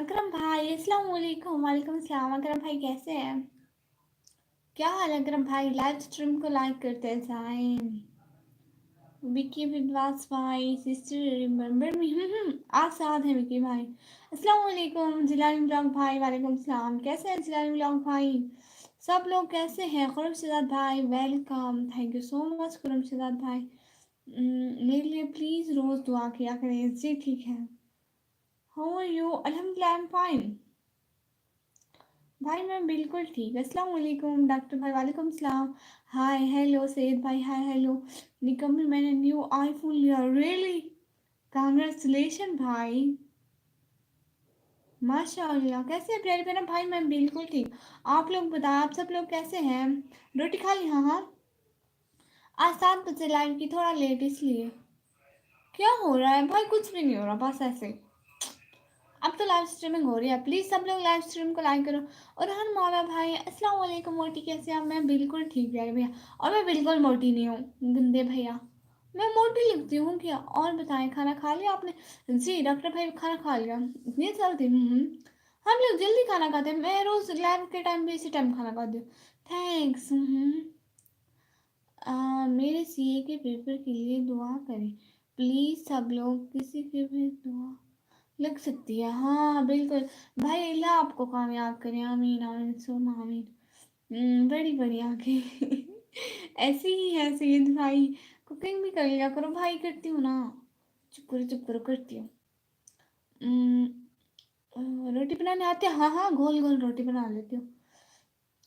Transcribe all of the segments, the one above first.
अकरम भाई अस्सलाम वालेकुम। वालेकुम सलाम। अकरम भाई कैसे हैं? क्या हाल है अकरम भाई? लाइव स्ट्रीम को लाइक करते जाएं। विकी विद्वास भाई सिस्टर रिमेंबर मी। आप साथ हैं विकी भाई। अस्सलाम वालेकुम जिलानी ब्लॉग भाई। वालेकुम सलाम। कैसे हैं जिलानी ब्लॉग भाई? सब लोग कैसे हैं? खुरमशदाद भाई welcome. Thank you so much Khurramshadad भाई। मेरे लिए प्लीज़ रोज़ दुआ किया करें। जी ठीक है। How are you? अल्हम्दुलिल्लाह आई एम फाइन भाई। मैं बिल्कुल ठीक। अस्सलाम वालेकुम डॉक्टर भाई। वालेकुम सलाम। हाय हेलो सैयद भाई। हाय हेलो निकम्मी। मैंने न्यू आईफोन लिया। रियली? कांग्रेचुलेशन भाई। माशाल्लाह। कैसे हैं प्यारे प्यारे भाई? मैं बिल्कुल ठीक। आप लोग बताएं, आप सब लोग कैसे हैं? रोटी खा ली? हाँ हाँ। आज 7 बजे लाइव की, थोड़ा लेट इसलिए। क्या हो रहा है भाई? कुछ भी नहीं हो रहा, बस ऐसे। अब तो लाइव स्ट्रीमिंग हो रही है। प्लीज़ सब लोग लाइव स्ट्रीम को लाइक करो। और हन मौला भाई अस्सलाम वालेकुम। मोटी कैसे हैं? मैं बिल्कुल ठीक प्यारे भैया। और मैं बिल्कुल मोटी नहीं हूँ गंदे भैया। मैं मोटी लगती हूँ क्या? और बताएं, खाना खा लिया आपने? जी डॉक्टर भाई खाना खा लिया। इतनी जल्दी? हम लोग जल्दी खाना खाते हैं। मैं रोज़ लाइव के टाइम पे इसी टाइम खाना खाती हूँ। थैंक्स। मेरे सीए के पेपर के लिए दुआ करें प्लीज़ सब लोग। किसी के भी दुआ लग सकती है। हाँ बिल्कुल भाई। अल्लाह आपको कामयाब करे। आमीन आमीन सुम आमीन। बड़ी बड़ी आंखें। ऐसे ही है सैयद भाई। कुकिंग भी कर लिया करो भाई। करती हूँ ना। चुप करो करती हूँ। हम्म, रोटी बनाने आते हैं? हाँ हाँ गोल गोल रोटी बना लेती हूँ।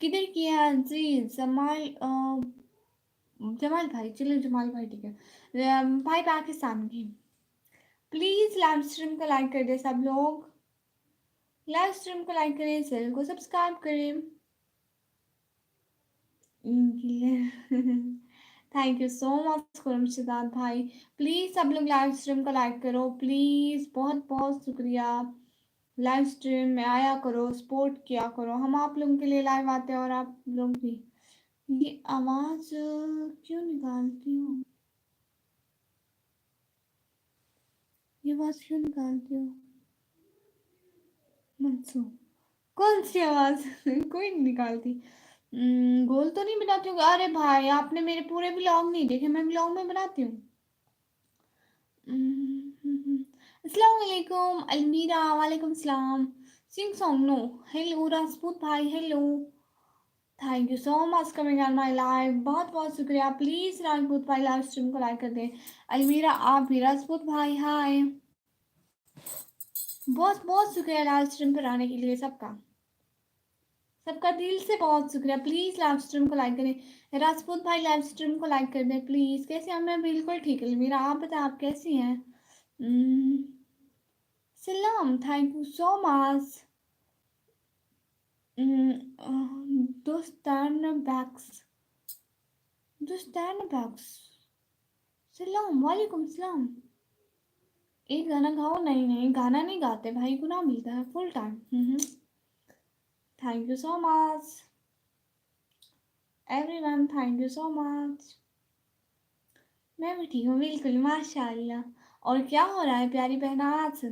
किधर किया जी? जमाल जमाल भाई। चलो जमाल भाई ठीक है। भाई पाकिस्तान की। प्लीज़ लाइव स्ट्रीम को लाइक कर दे सब लोग। लाइव स्ट्रीम को लाइक करें, चैनल को सब्सक्राइब करें। Thank you so much Khurramshadad भाई। प्लीज़ सब लोग लाइव स्ट्रीम को लाइक करो प्लीज़। बहुत बहुत शुक्रिया। लाइव स्ट्रीम में आया करो, सपोर्ट किया करो। हम आप लोगों के लिए लाइव आते हैं और आप लोग भी। ये आवाज़ क्यों निकालती हो? ये आवाज़ क्यों निकालती हो मनसू? कौन सी आवाज़? कोई नहीं निकालती। गोल तो नहीं बनाती हूँ। अरे भाई आपने मेरे पूरे ब्लॉग नहीं देखे। मैं ब्लॉग में बनाती हूँ। अस्सलाम वालेकुम अलमीरा। वालेकुम सलाम। Sing song no. Hello Rajput भाई। Hello thank you so much coming on my live. बहुत बहुत शुक्रिया। प्लीज़ राजपूत भाई लाइव स्ट्रीम को लाइक कर दें। अलमीरा आप भी। राजपूत भाई हाय। बहुत बहुत शुक्रिया लाइव स्ट्रीम पर आने के लिए सबका। सबका दिल से बहुत शुक्रिया। प्लीज़ लाइव स्ट्रीम को लाइक करें। राजपूत भाई लाइव स्ट्रीम को लाइक कर दें प्लीज़। कैसे हैं? मैं बिल्कुल ठीक है अलमीरा। आप बताएं आप कैसी हैं? सलाम। Thank you so much. दोस्तान बैक्स। दोस्तान बैक्स। सलाम वालेकुम सलाम। एक गाना गाओ। नहीं नहीं गाना नहीं गाते भाई, गुनाह मिलता है full time. Thank you so much everyone. Thank you so much. मैं भी ठीक हूँ बिल्कुल माशाल्लाह। और क्या हो रहा है प्यारी बहना आज?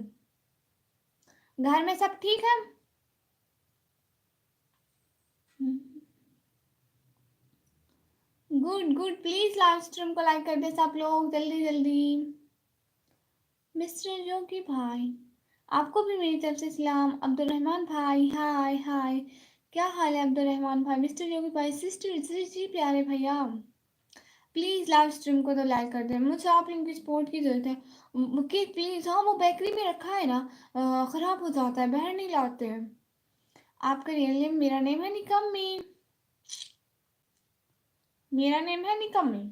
घर में सब ठीक है? Good good. Please live stream को लाइक कर दे सब लोग जल्दी जल्दी। मिस्टर योगी भाई आपको भी मेरी तरफ से सलाम। अब्दुल रहमान भाई हाय हाय। क्या हाल है अब्दुल रहमान भाई? मिस्टर योगी भाई सिस्टर जी जी प्यारे भैया प्लीज़ लाइव स्ट्रीम को तो लाइक कर दें। मुझे आप लोगों की सपोर्ट की ज़रूरत है कि प्लीज़। हाँ वो बेकरी में रखा है ना, ख़राब हो जाता है, बाहर नहीं लाते हैं। आपका रियल नेम? मेरा नेम है निकम्मी। मेरा नेम है निकम्मी।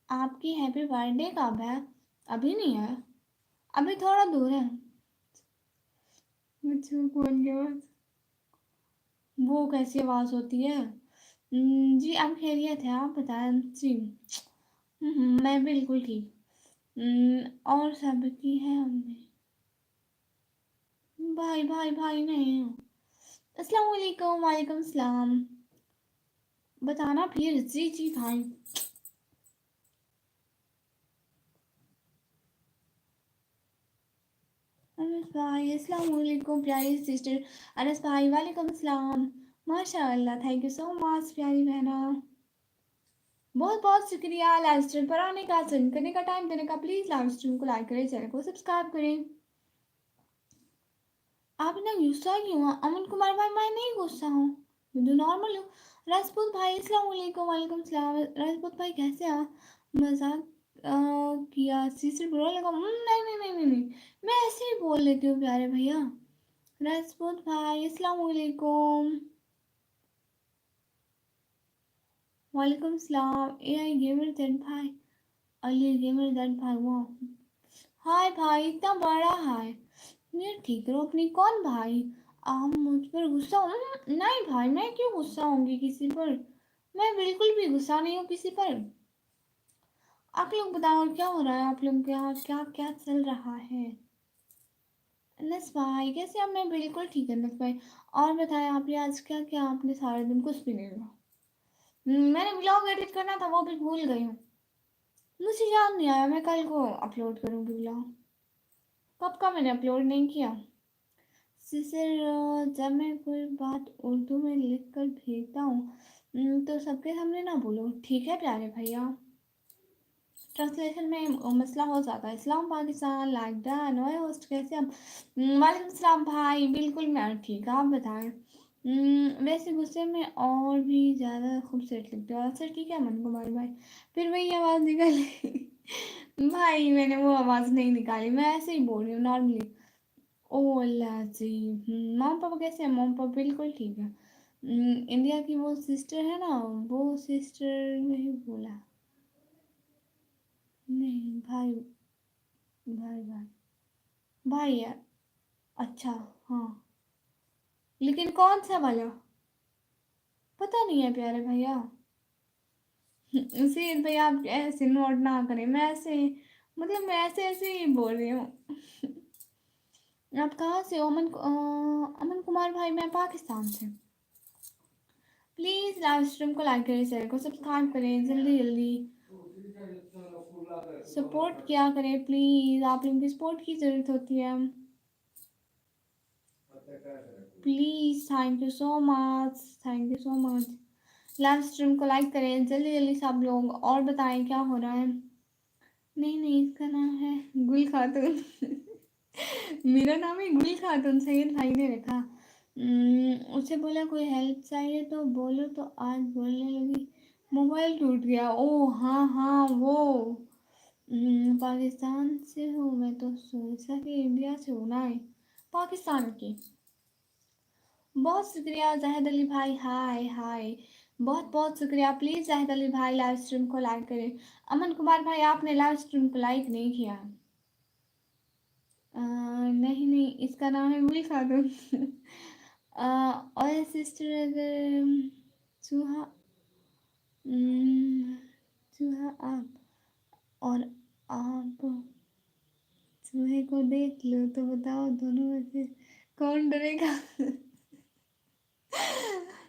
आपकी हैप्पी बर्थडे कब है? अभी नहीं है, अभी थोड़ा दूर है। मुझे कौन के पास वो कैसी आवाज़ होती है? जी आप खैरियत है? आप बताएं जी। मैं बिल्कुल ठीक। और सब की है हमने। भाई भाई भाई नहीं। अस्सलाम वालेकुम। वालेकुम सलाम। बताना फिर जी जी भाई। अनस भाई अस्सलाम वालेकुम प्यारी सिस्टर। अनस भाई वालेकुम सलाम। माशाअल्लाह, थैंक यू सो मच प्यारी बहना। बहुत बहुत शुक्रिया लाइव स्ट्रीम पर आने का, सेंड करने का, टाइम देने का। प्लीज़ लाइव स्ट्रीम को लाइक करें, चैनल को सब्सक्राइब करें। आप इतना गुस्सा क्यों हुआ? अमन कुमार भाई मैं नहीं गुस्सा हूँ, मैं तो नॉर्मल हूँ। राजपूत भाई अस्सलाम वालेकुम। वालेकुम सलाम। राजपूत भाई कैसे हैं? मजाक किया सिस्टर बुरा लगा? नहीं नहीं नहीं नहीं नहीं, मैं ऐसे ही बोल लेती हूँ प्यारे भैया। राजपूत भाई अस्सलाम वालेकुम। वालेकुम सलाम। AI गेमर दैट भाई, अली गेमर दैट भाई, वो हाय भाई, इतना बड़ा हाय। ये ठीक करो अपनी। कौन भाई? आप मुझ पर गुस्सा हो? नहीं भाई, मैं क्यों गुस्सा होंगी किसी पर? मैं बिल्कुल भी गुस्सा नहीं हूँ किसी पर। आप लोग बताओ क्या हो रहा है, आप लोग के यहाँ क्या क्या चल रहा है? नस भाई कैसे? अब मैं बिल्कुल ठीक है नस भाई। और बताएं आपने आज क्या क्या? आपने सारे दिन कुछ भी नहीं हुआ। मैंने ब्लॉग एडिट करना था, वो भी भूल गई हूँ। मुझे याद नहीं आया, मैं कल को अपलोड करूँगी ब्लॉग। कब का मैंने अपलोड नहीं किया। सिसर जब मैं कोई बात उर्दू में लिख कर भेजता हूँ तो सबके सामने ना बोलो, ठीक है प्यारे भैया? ट्रांसलेशन में मसला हो जाता है। इस्लाम पाकिस्तान लाइक दैट। नए होस्ट कैसे हम? वालेकुम सलाम भाई, बिल्कुल मैं ठीक, आप बताएं। वैसे गुस्से में और भी ज़्यादा खूबसूरत लगते हो। अच्छा ठीक है मन कुमार भाई, फिर वही आवाज़ निकाली। भाई मैंने वो आवाज़ नहीं निकाली, मैं ऐसे ही बोल रही हूँ नॉर्मली। ओ अल्लाह जी। मॉम पापा कैसे हैं? मॉम पापा बिल्कुल ठीक है। इंडिया की वो सिस्टर है ना, वो सिस्टर नहीं बोला। नहीं भाई, भाई भाई भाई है। अच्छा, हाँ, लेकिन कौन सा वाला? पता नहीं है प्यारे भैया। उसी भैया आप ऐसे नोट ना करें, मैं ऐसे मतलब मैं ऐसे ऐसे ही बोल रही हूँ। आप कहाँ से हो? अमन कुमार भाई, मैं पाकिस्तान से। प्लीज़ लाइव स्ट्रीम को लाइक करें, चैनल को सब्सक्राइब करें, जल्दी जल्दी सपोर्ट किया करें प्लीज़। आप लोगों की सपोर्ट की ज़रूरत होती है। Please, thank you so much, thank you so much. Live stream को लाइक करें जल्दी जल्दी सब लोग। और बताएं क्या हो रहा है? नहीं नहीं, इसका नाम है गुल खातून। मेरा नाम है गुल खातून, सैयद भाई ने रखा। उसे बोला कोई हेल्प चाहिए तो बोलो, तो आज बोलने लगी मोबाइल टूट गया। ओ हाँ हाँ वो। पाकिस्तान से हूँ मैं, तो सोचा कि इंडिया से होना है। पाकिस्तान की। बहुत शुक्रिया जाहिद अली भाई, हाय हाय। बहुत बहुत शुक्रिया। प्लीज़ जाहिद अली भाई लाइव स्ट्रीम को लाइक करें। अमन कुमार भाई आपने लाइव स्ट्रीम को लाइक नहीं किया। नहीं नहीं, इसका नाम है गुल खातून। और सिस्टर अगर चूहा चूहा आप और आप चूहे को देख लो तो बताओ दोनों में से कौन डरेगा?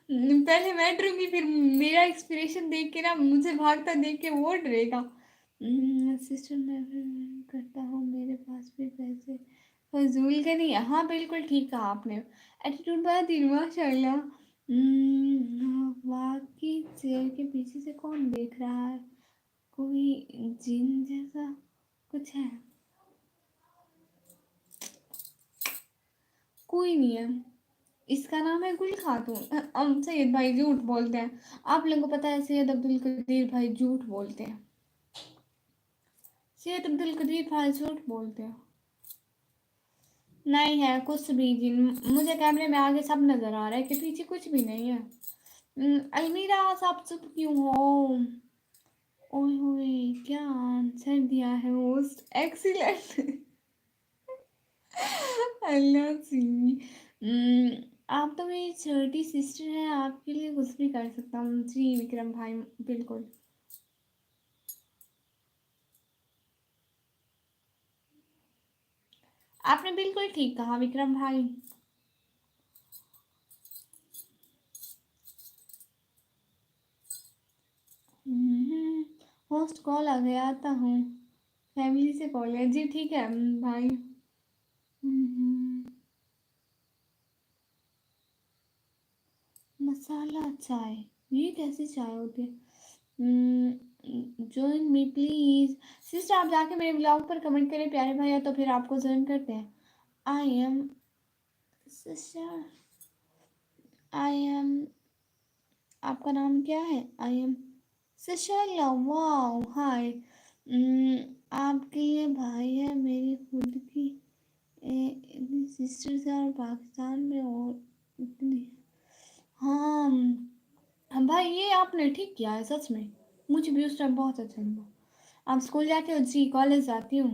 पहले मैं डरूंगी, फिर मेरा एक्सप्रेशन देख के ना, मुझे भागता देख के वो डरेगा। सिस्टर मैं करता हूँ, मेरे पास भी पैसे फजूल के नहीं है। हाँ बिल्कुल ठीक कहा आपने। एटीट्यूड बहुत ही माशाल्लाह। वाकई चेयर के पीछे से कौन देख रहा है? कोई जिन जैसा कुछ है? कोई नहीं है। इसका नाम है गुल खातून। हम सैयद भाई झूठ बोलते हैं। आप लोगों को पता है सैयद अब्दुल कदीर भाई झूठ बोलते हैं। सैयद अब्दुल कदीर भाई झूठ बोलते हैं। नहीं है कुछ भी जी, मुझे कैमरे में आगे सब नजर आ रहा है कि पीछे कुछ भी नहीं है। अलमीरा साहब चुप क्यों हो? ओए होए, क्या आंसर दिया है मोस्ट एक्सीलेंट। अल्लाह सी। आप तो मेरी छोटी सिस्टर हैं, आपके लिए कुछ भी कर सकता हूँ जी विक्रम भाई, बिल्कुल। आपने बिल्कुल ठीक कहा विक्रम भाई। होस्ट कॉल आ गया, आता हूँ। फैमिली से कॉल है जी, ठीक है भाई। मसाला चाय, ये कैसी चाय होती है? Join me please. सिस्टर आप जाके मेरे ब्लॉग पर कमेंट करें प्यारे भैया, तो फिर आपको ज्वाइन करते हैं। I am sister, I am, आपका नाम क्या है? I am Sashla. Wow hi. आपके ये भाई है, मेरी खुद की सिस्टर्स है और पाकिस्तान में और इतनी। हाँ भाई ये आपने ठीक किया है सच में, मुझे भी उस टाइम बहुत अच्छा लगा। आप स्कूल जाते हो? जी कॉलेज जाती हूँ।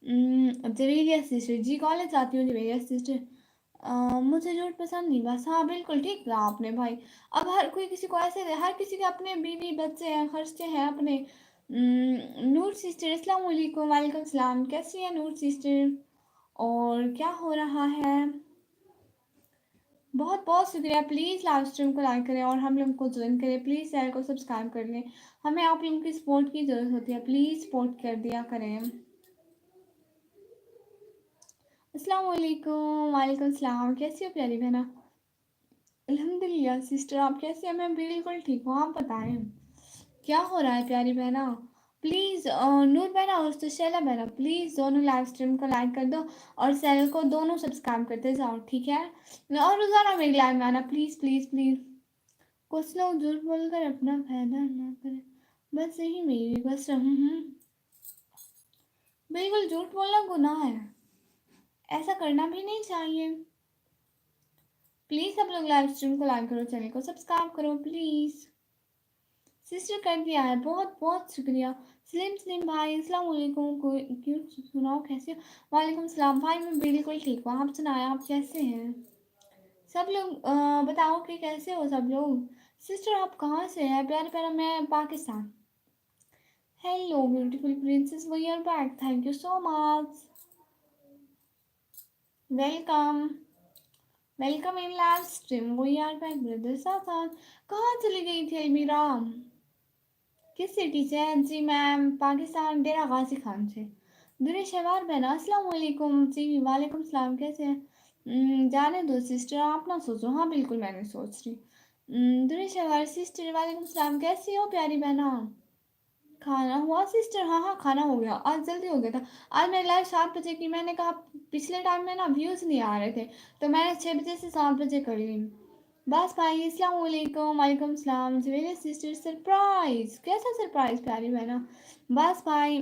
जवेरिया सिस्टर, जी कॉलेज जाती हूँ जवेरिया सिस्टर। मुझे झूठ पसंद नहीं बस। हाँ बिल्कुल ठीक कहा आपने भाई। अब हर कोई किसी को ऐसे, हर किसी के अपने बीवी बच्चे हैं, खर्चे हैं अपने। नूर सिस्टर अस्सलाम वालेकुम। वालेकुम सलाम, कैसी है नूर सिस्टर? और क्या हो रहा है? बहुत बहुत शुक्रिया। प्लीज़ लाइव स्ट्रीम को लाइक करें और हम लोग को ज्वाइन करें। प्लीज़ चैनल को सब्सक्राइब कर लें। हमें आप लोगों की सपोर्ट की ज़रूरत होती है, प्लीज़ सपोर्ट कर दिया करें। अस्सलाम वालेकुम। वालेकुम सलाम, कैसी हो प्यारी बहना? अल्हम्दुलिल्लाह सिस्टर, आप कैसे हैं? मैं बिल्कुल ठीक हूँ, आप बताएं क्या हो रहा है प्यारी बहना? प्लीज़ नूर बहना और सुशैला बहना प्लीज़ दोनों लाइव स्ट्रीम को लाइक कर दो और चैनल को दोनों सब्सक्राइब करते जाओ, ठीक है? और रोज़ाना मेरी लाइव में आना प्लीज़ प्लीज़ प्लीज़। कुछ लोग झूठ बोलकर अपना फायदा ना करें, बस यही मेरी रिक्वेस्ट है। बिल्कुल झूठ बोलना गुनाह है, ऐसा करना भी नहीं चाहिए। प्लीज़ सब लोग लाइव स्ट्रीम को लाइक करो, चैनल को सब्सक्राइब करो प्लीज़। सिस्टर कर दिया है, बहुत बहुत शुक्रिया। स्लिम स्लिम भाई अस्सलाम वालेकुम। कोई क्यों, सुनाओ कैसे हो? वालेकुम सलाम भाई, मैं बिल्कुल ठीक हूँ, आप सुनाए आप कैसे हैं? सब लोग बताओ कि कैसे हो सब लोग। सिस्टर आप कहाँ से हैं प्यारे प्यारा? मैं Pakistan. Hello beautiful princess, we are back, thank you so much. Welcome, welcome in live stream, we are back brother साथ। कहाँ चली गई थी अलमीरा? किस सिटी से? जी मैम पाकिस्तान डेरा गाजी खान से। दुरे शहवार बहना अस्सलाम वालेकुम। जी वालेकुम सलाम, कैसे हैं? जाने दो सिस्टर, आप ना सोचो। हाँ बिल्कुल मैंने सोच रही। दुरे शहवार सिस्टर, वालेकुम सलाम, कैसी हो प्यारी बहना? खाना हुआ सिस्टर? हाँ हाँ खाना हो गया, आज जल्दी हो गया था। आज मेरी लाइव 7 बजे की, मैंने कहा पिछले टाइम में ना व्यूज़ नहीं आ रहे थे, तो मैंने 6 बजे से 7 बजे कर ली। बस भाई अस्सलाम वालेकुम। वालेकुम सलाम। मेरे सिस्टर सरप्राइज, कैसा सरप्राइज प्यारी बहना? बस भाई,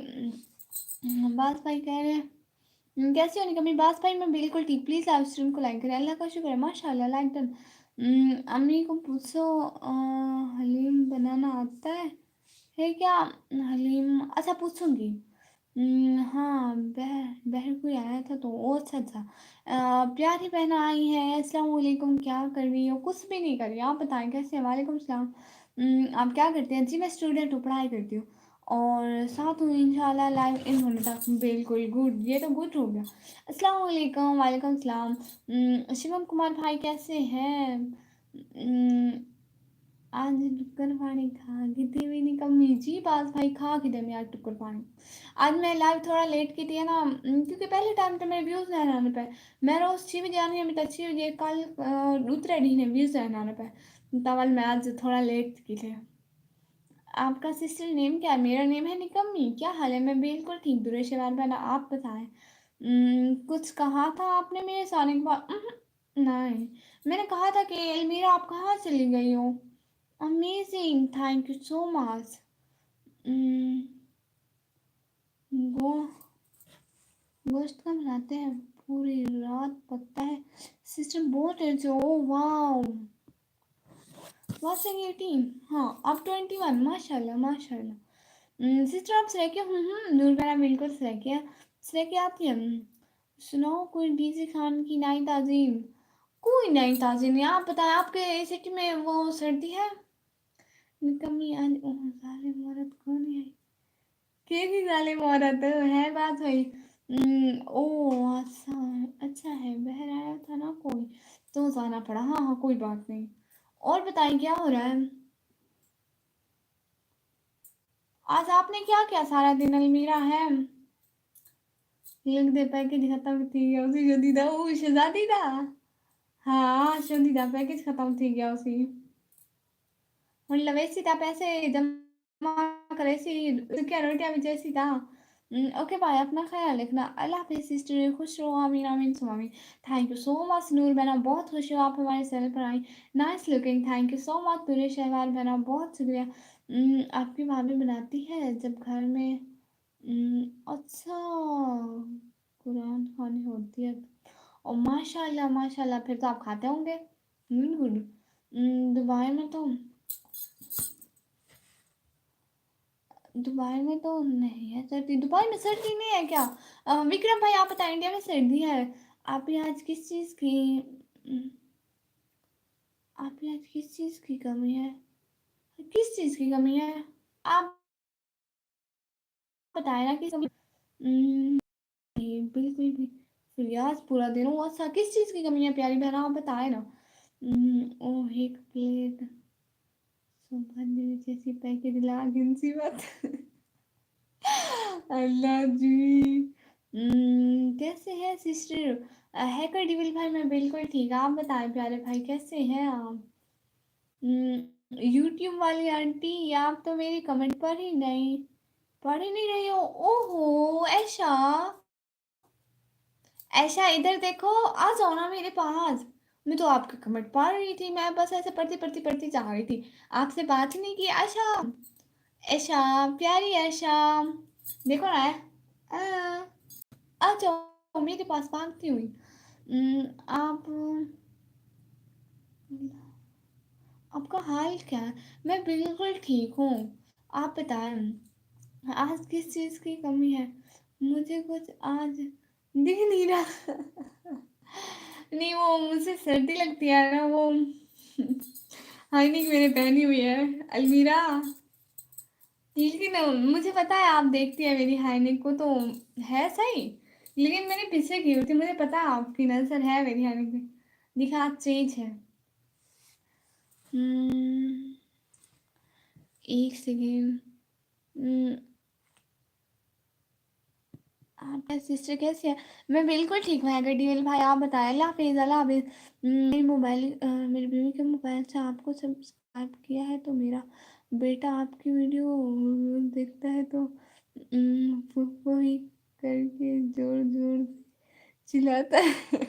बस भाई कह रहे हैं कैसी होनी कमी? बस भाई मैं बिल्कुल ठीक। प्लीज़ लाइव स्ट्रीम को लाइक करें, अल्लाह का शुक्र है माशाल्लाह लाइक डन। अम्मी को पूछो हलीम बनाना आता है क्या? हलीम, अच्छा पूछूंगी। हाँ बहर बहर कोई आया था तो ओ अच्छा अच्छा। प्यारी बहन आई है, अस्सलाम वालेकुम, क्या कर रही हो? कुछ भी नहीं कर रही, आप बताएं कैसे हैं? वालेकुम सलाम। आप क्या करते हैं? जी मैं स्टूडेंट हूँ, पढ़ाई करती हूँ और साथ हूँ इंशाल्लाह लाइव इन होने तक। बिल्कुल गुड, ये तो गुड हो गया। अस्सलाम वालेकुम। वालेकुम सलाम। शिवम कुमार भाई कैसे हैं? आज टुक्कर पानी खा की थी भी नहीं कमी जी, बात भाई खा की दे मैं आज टुक्कर पानी। आज मैं लाइव थोड़ा लेट की थी ना, क्योंकि पहले टाइम पे मेरे व्यूज़ नहीं आने पे। मैं रोज़ 6 बजे आनी है, मैं 6 बजे कल उतरे नहीं ने व्यूज़ नहीं आने पे, तवल मैं आज थोड़ा लेट की थी। आपका सिस्टर नेम क्या है? मेरा नेम है निकम्मी। क्या हाल है? मैं बिल्कुल ठीक दुरेशवार बना, आप बताएं। कुछ कहा था आपने मेरे से आने के बाद? नहीं, मैंने कहा था कि अलमीरा आप कहाँ चली गई हो? Amazing, thank you so much. गो गोश्त का बनाते हैं, पूरी रात पकता है। सिस्टर बहुत अच्छे, ओ वाओ। What's your 18? हाँ अब 21, माशाल्लाह माशाल्लाह। सिस्टर आप सरेकिया? नूर मेरा बिल्कुल सरेकिया, सरेकिया आती है। सुनाओ कोई डीजे खान की नई ताजीम? कोई नई ताजीम नहीं, आप बताएं आपके सिटी में वो सर्दी है? निकम्मी आज ओह जालिम औरत कौन है? केकी जालिम औरत है बात भाई। ओ अच्छा, अच्छा है बहर आया था ना कोई, तो जाना पड़ा। हाँ हाँ कोई बात नहीं। और बताइए क्या हो रहा है? आज आपने क्या किया सारा दिन अलमीरा है? लगदे पैकेज खत्म थी गया उसी जो दीदा वो शहजादी दा हाँ शोदीदा पैकेज खत्म थी गया उसी मतलब ऐसी था पैसे जमा करे सी क्या रोटियां भी जैसी था ओके बाय अपना ख्याल रखना अल्लाह हाफिज सिस्टर खुश रहो आमीन आमीन सुम आमीन थैंक यू सो मच नूर बहना बहुत खुश हो आप हमारे चैनल पर I nice looking thank you so much पूरे शहवार बहना बहुत शुक्रिया आपकी भाभी बनाती है जब घर में अच्छा कुरान खानी होती है और माशाल्लाह फिर तो आप खाते होंगे गुड दुबई में तो दुबई में तो नहीं है सर्दी दुबई में सर्दी नहीं है क्या विक्रम भाई आप बताएं इंडिया में सर्दी है आप ही आज किस चीज़ की अम, आप ही आज किस चीज़ की कमी है किस चीज़ की कमी है आप बताएं ना किस कमी नहीं, बिल्कुल भी फिर पूरा दिन वो अच्छा किस चीज़ की कमी है प्यारी बहना आप बताए ना ओह एक प्लेट सुबह जैसी पैकेट ला गिनसी बात अल्लाह जी कैसे हैं सिस्टर हैकर डिविल भाई मैं बिल्कुल ठीक आप बताएं प्यारे भाई कैसे हैं आप यूट्यूब वाली आंटी आप तो मेरी कमेंट पढ़ ही नहीं रही हो ओहो ऐशा ऐशा इधर देखो आ जाओ ना मेरे पास मैं तो आपके कमेंट पढ़ रही थी मैं बस ऐसे पढ़ती जा रही थी आपसे बात ही नहीं की आशा ऐशा प्यारी ऐशा देखो ना आ, आ जाओ मेरे पास भागती हुई आप आपका हाल क्या है मैं बिल्कुल ठीक हूँ आप बताएं आज किस चीज़ की कमी है मुझे कुछ आज दिख नहीं रहा नहीं वो मुझे सर्दी लगती है ना वो हाइनिक मैंने पहनी हुई है अलमीरा लेकिन मुझे पता है आप देखती है मेरी हाइनिक को तो है सही लेकिन मैंने पीछे की हुई थी मुझे पता है आपकी नजर है मेरी हाइनिक में दिखा चेंज है हम्म, एक सेकेंड आपका सिस्टर कैसी है मैं बिल्कुल ठीक हूँ अगर डीएल भाई आप बताएं अल्लाह हाफिज़ अल्लाह हाफिज़ मेरी बीवी के मोबाइल से आपको सब्सक्राइब किया है तो मेरा बेटा आपकी वीडियो देखता है तो फुफो ही करके जोर जोर से चिल्लाता है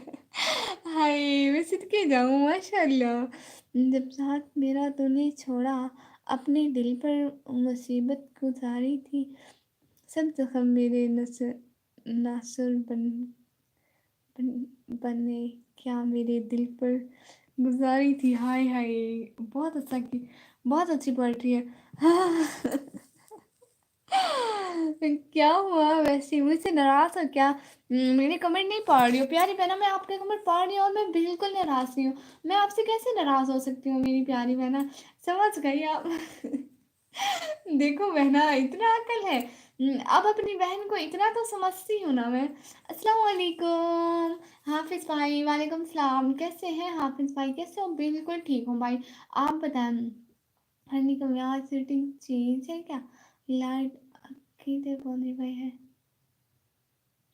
हाय मैं सिदके जाऊँ माशाल्लाह जब साथ मेरा तूने छोड़ा अपने दिल पर मुसीबत गुजारी थी सब जख्म मेरे नासुर बने क्या मेरे दिल पर गुजारी थी हाय हाय बहुत अच्छा की बहुत अच्छी पोएट्री है क्या हुआ वैसे मुझसे नाराज हो क्या मेरे कमेंट नहीं पढ़ रही हो प्यारी बहना मैं आपके कमेंट पढ़ रही हूँ और मैं बिल्कुल नाराज नहीं हूँ मैं आपसे कैसे नाराज हो सकती हूँ मेरी प्यारी बहना समझ गई आप देखो बहना इतना अकल है अब अपनी बहन को इतना तो समझती हूँ ना मैं अस्सलाम वालेकुम हाफिज भाई वालेकुम सलाम कैसे हैं हाफिज भाई कैसे हो बिल्कुल ठीक हूँ भाई आप बताएं हनी कम यहाँ सेटिंग चेंज है क्या लाइट अखीते पौने पे है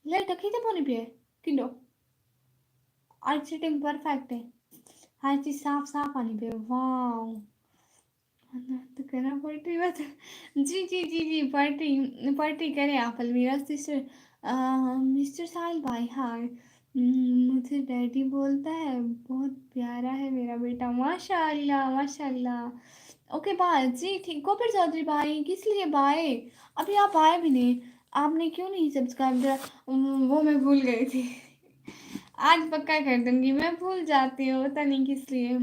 लाइट अखीते पौने पे है किलो आज सेटिंग परफेक्ट है हर चीज साफ साफ आनी पे वाह तो करना पड़ती बात जी पार्टी करें आप अलमीरा सिस्टर मिस्टर साहिल भाई हाँ मुझे डैडी बोलता है बहुत प्यारा है मेरा बेटा माशाल्लाह माशाल्लाह ओके बाय जी ठीक गोबर चौधरी भाई किस लिए बाय अभी आप आए भी नहीं आपने क्यों नहीं सब्सक्राइब किया वो मैं भूल गई थी आज पक्का कर दूंगी मैं भूल जाती हूँ पता नहीं किस लिए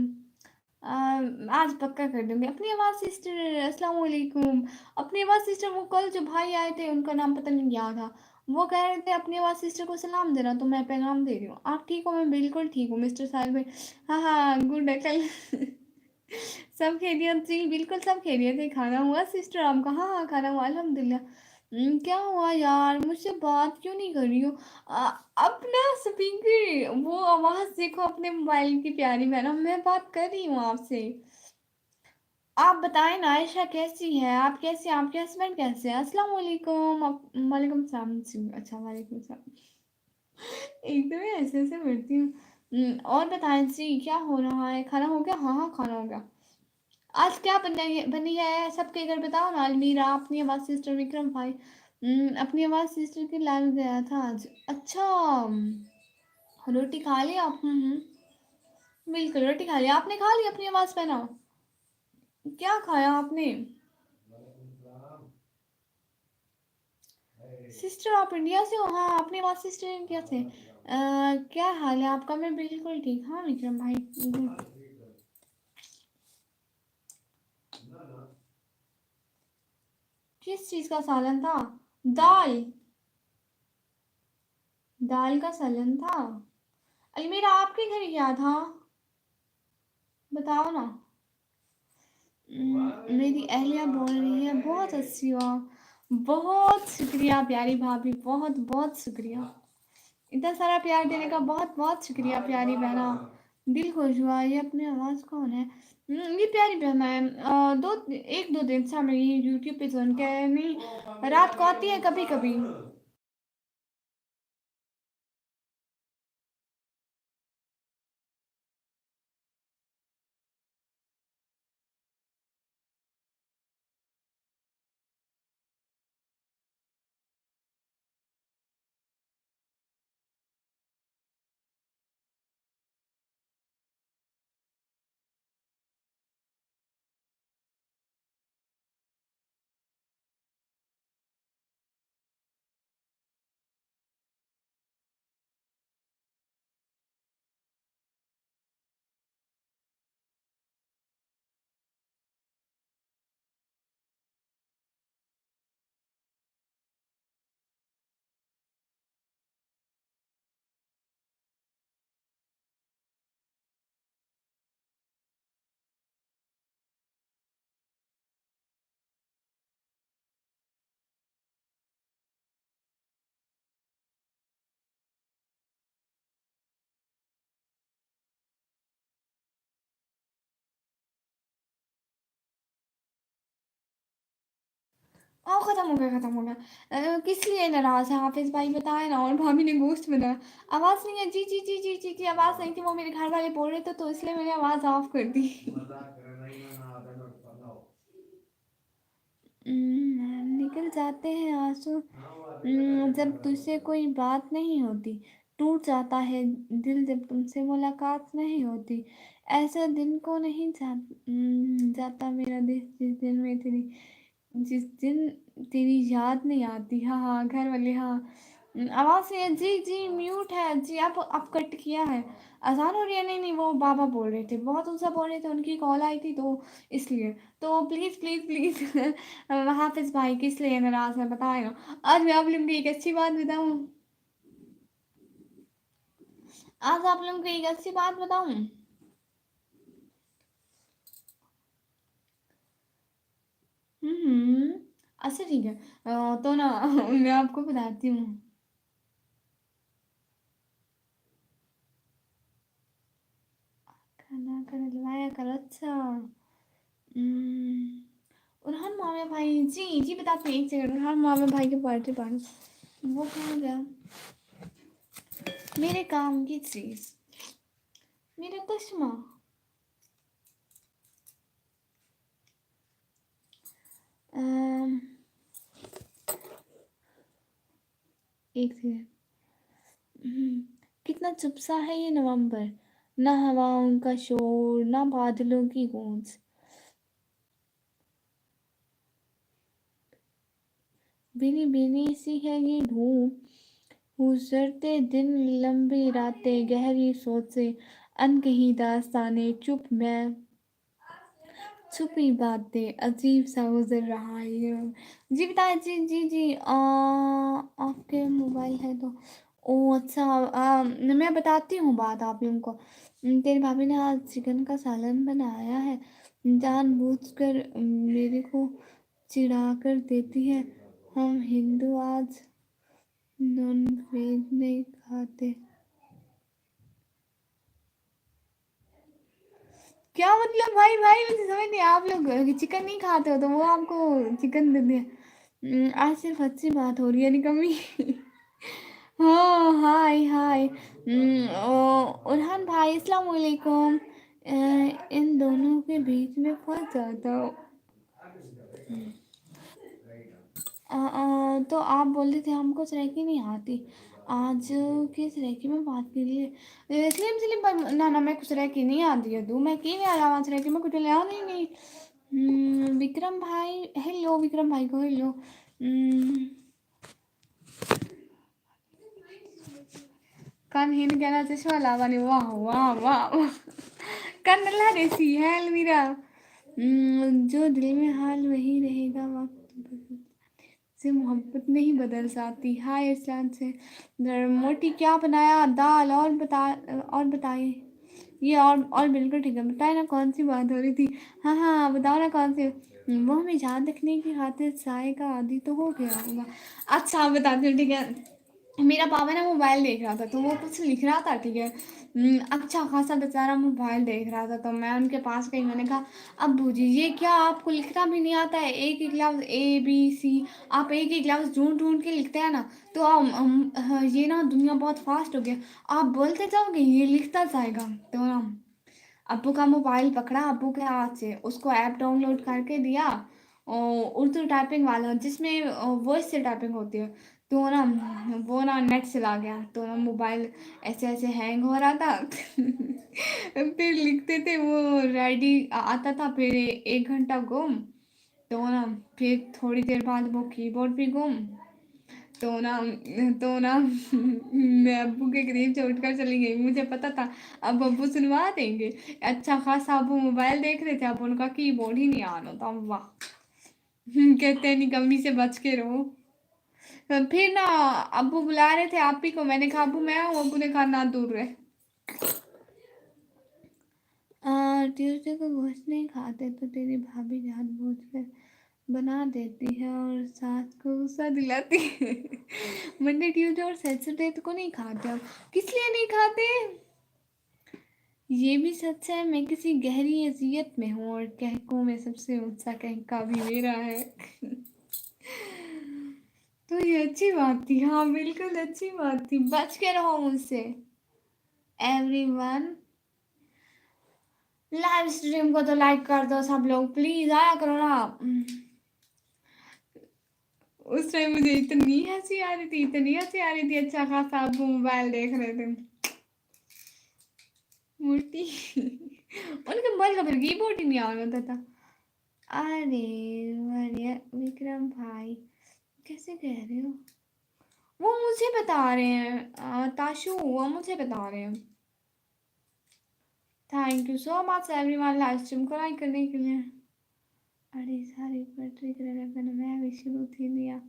आज पक्का कर दूंगी अपनी आवाज़ सिस्टर अस्सलाम वालेकुम अपनी आवाज़ सिस्टर वो कल जो भाई आए थे उनका नाम पता नहीं क्या था वो कह रहे थे अपनी आवाज़ सिस्टर को सलाम देना तो मैं पैगाम दे रही हूँ आप ठीक हो मैं बिल्कुल ठीक हूँ मिस्टर साहिल भाई हाँ हाँ गुड है कल सब खैरियत जी बिल्कुल सब खैरियत है खाना हुआ सिस्टर आपका हाँ हाँ खाना हुआ अल्हम्दुलिल्लाह क्या हुआ यार मुझसे बात क्यों नहीं कर रही हो अपना स्पीकर वो आवाज देखो अपने मोबाइल की प्यारी बहना मैं बात कर रही हूँ आपसे आप बताएं ना आयशा कैसी है आप कैसे हैं आपके हस्बैंड कैसे हैं अस्सलाम वालेकुम वालेकुम सलाम जी अच्छा वालेकुम सलाम एकदम ही ऐसे-ऐसे करती हूँ। और बताएँ जी क्या हो रहा है? खाना हो गया? हाँ, हाँ, खाना हो गया। आज क्या बनी है? सबके घर बताओ ना। अलमीरा, अपनी आवाज़ सिस्टर, विक्रम भाई। अपनी आवाज़ सिस्टर के लाने गया था आज। अच्छा, रोटी खा ली आप? बिल्कुल, रोटी खा ली। आपने खा ली अपनी आवाज़ पहनाओ? क्या खाया आपने? सिस्टर आप इंडिया से हो? हाँ, अपनी आवाज़ सिस्टर इंडिया से। क्या हाल है आपका? मैं बिल्कुल ठीक। हाँ, विक्रम भाई। किस चीज़ का सालन था? दाल? दाल का सालन था? अलमीरा आपके घर क्या था? बताओ ना। मेरी अहलिया बोल रही है बहुत अच्छी हो। बहुत शुक्रिया प्यारी भाभी, बहुत बहुत शुक्रिया। इतना सारा प्यार देने का बहुत बहुत शुक्रिया प्यारी बहना। दिल खुश हुआ। ये अपनी आवाज़ कौन है? ये प्यारी बहना है। दो एक दो दिन से हमें यूट्यूब पे सुन के नहीं, रात को आती है कभी कभी। खत्म हो गया, खत्म हो गया। किस लिए नाराज है हाफिज भाई बताए ना। और भाभी ने गोश्त बनाया। आवाज़ नहीं है? जी जी जी जी जी जी, आवाज़ नहीं थी। वो मेरे घर वाले बोल रहे थे तो इसलिए मैंने आवाज़ ऑफ कर दी। निकल जाते हैं आंसू। जब तुझसे कोई बात नहीं होती। टूट जाता है दिल जब तुमसे मुलाकात नहीं होती। ऐसा दिन को नहीं जाता मेरा दिल जिस दिन तेरी याद नहीं आती। हाँ हाँ, घर वाले। हाँ। आवाज़ से है जी जी, म्यूट है जी। आप कट किया है। अजान हो रही है? नहीं नहीं, वो बाबा बोल रहे थे, बहुत ऊँचा बोल रहे थे, उनकी कॉल आई थी तो इसलिए। तो प्लीज़ प्लीज़ प्लीज़ हाफिज भाई किस लिए नाराज़ है बताए ना। आज मैं आप लोगों को एक अच्छी बात बताऊँ। आज आप लोगों को एक अच्छी बात बताऊँ। हम्म। अच्छा ठीक है। तो ना मैं आपको बताती हूँ। खाना कर लाया करो। अच्छा। हम्म, उरहान मामे भाई जी जी बताते हैं। एक सेकंड। उरहान मामे भाई की पार्टी पार्टी वो कहाँ गया? मेरे काम की चीज, मेरा चश्मा। अम, एक सेकंड। कितना चुप सा है ये नवंबर। ना हवाओं का शोर, ना बादलों की गूंज। भीनी भीनी सी है ये धूप। गुजरते दिन, लंबी रातें, गहरी सोचें, अनकही दास्तानें, चुप मैं, छुपी बातें, अजीब सा गुजर रहा है ये। जी बताए जी जी जी। आपके मोबाइल है तो। ओ अच्छा। मैं बताती हूँ बात आप लोगों को। तेरी भाभी ने आज चिकन का सालन बनाया है। जानबूझकर मेरे को चिढ़ा कर देती है। हम हिंदू आज नॉन वेज नहीं खाते। क्या मतलब भाई भाई, मुझे समझ नहीं। आप लोग चिकन नहीं खाते हो तो वो आपको चिकन दे दे। आज सिर्फ अच्छी बात हो रही है, निकम्मी। हाँ, हाय हाय। उरहान भाई अस्सलाम वालेकुम। इन दोनों के बीच में फंस जाता हूँ। तो आप बोलते थे हमको सराइकी नहीं आती। आज की सराइकी में बात के लिए स्लिम स्लिम पर ना ना मैं कुछ सराइकी नहीं आती है तू मैं की नहीं आया वहाँ सराइकी में कुछ ले आ नहीं। विक्रम भाई हेलो विक्रम भाई को हेलो। kan hin कहना चश्मा लावानी वाह वाह वाह kan ला देसी है अलमीरा। जो दिल में हाल वही रहेगा वक्त से मोहब्बत नहीं बदल सकती। हाय इस्लाम से मोटी क्या बनाया दाल और बताइए। ये और बिल्कुल ठीक है बताए ना कौन सी बात हो रही थी। हाँ हाँ बताओ ना कौन सी। वो हमें याद रखने की खातिर चाय का आदि तो हो गया होगा। अच्छा बताती हूँ ठीक है। मेरा पापा ना मोबाइल देख रहा था तो वो कुछ लिख रहा था ठीक है। अच्छा खासा बेचारा मोबाइल देख रहा था तो मैं उनके पास गई मैंने कहा अब्बू जी ये क्या आपको लिखना भी नहीं आता है एक एक लफ्ज ABC आप एक एक लफ्ज ढूंढ ढूंढ के लिखते हैं ना। तो ये ना दुनिया बहुत फास्ट हो गया आप बोलते जाओगे ये लिखता जाएगा। तो ना अब्बू का मोबाइल पकड़ा अब्बू के हाथ से उसको ऐप डाउनलोड करके दिया उर्दू टाइपिंग वाला जिसमें वॉइस से टाइपिंग होती है। तो ना वो ना नेट चला गया तो ना मोबाइल ऐसे ऐसे हैंग हो रहा था फिर लिखते थे वो रेडी आता था फिर 1 घंटा गुम। तो ना फिर थोड़ी देर बाद वो कीबोर्ड भी गुम। तो ना मैं अब्बू के करीब से उठकर चली गई मुझे पता था अब अब्बू सुनवा देंगे। अच्छा खासा अब्बू मोबाइल देख रहे थे अब उनका कीबोर्ड ही नहीं ऑन होता वाह। कहते हैं निकम्मी से बच के रहो। फिर ना अब्बू बुला रहे थे आप ही को मैंने कहा अब्बू मैं हूँ अब्बू ने कहा ना दूर रहे। ट्यूसडे को गोश्त नहीं खाते तो तेरी भाभी जानबूझ कर बना देती है और सास को गुस्सा दिलाती है मंडे ट्यूसडे और सैटरडे को नहीं खाते अब किस लिए नहीं खाते। ये भी सच है मैं किसी गहरी अजियत में हूँ और कहकों में सबसे ऊंचा कहका भी मेरा है तो ये अच्छी बात थी हाँ बिल्कुल अच्छी बात थी बच के रहो मुझसे। एवरीवन लाइव स्ट्रीम को तो लाइक कर दो सब लोग प्लीज आया करो ना। उस टाइम मुझे इतनी हंसी आ रही थी इतनी हंसी आ रही थी अच्छा खासा आप मोबाइल देख रहे थे मूर्ति उनके मोबाइल का फिर कीबोर्ड ही नहीं ऑन होता था। अरे बढ़िया विक्रम भाई कैसे कह रहे हो वो मुझे बता रहे हैं ताशु वो मुझे बता रहे हैं। Thank you so much everyone live stream को लाइक करने के लिए। अरे सारी पटरी कर मैं भी शुरू थी लिया।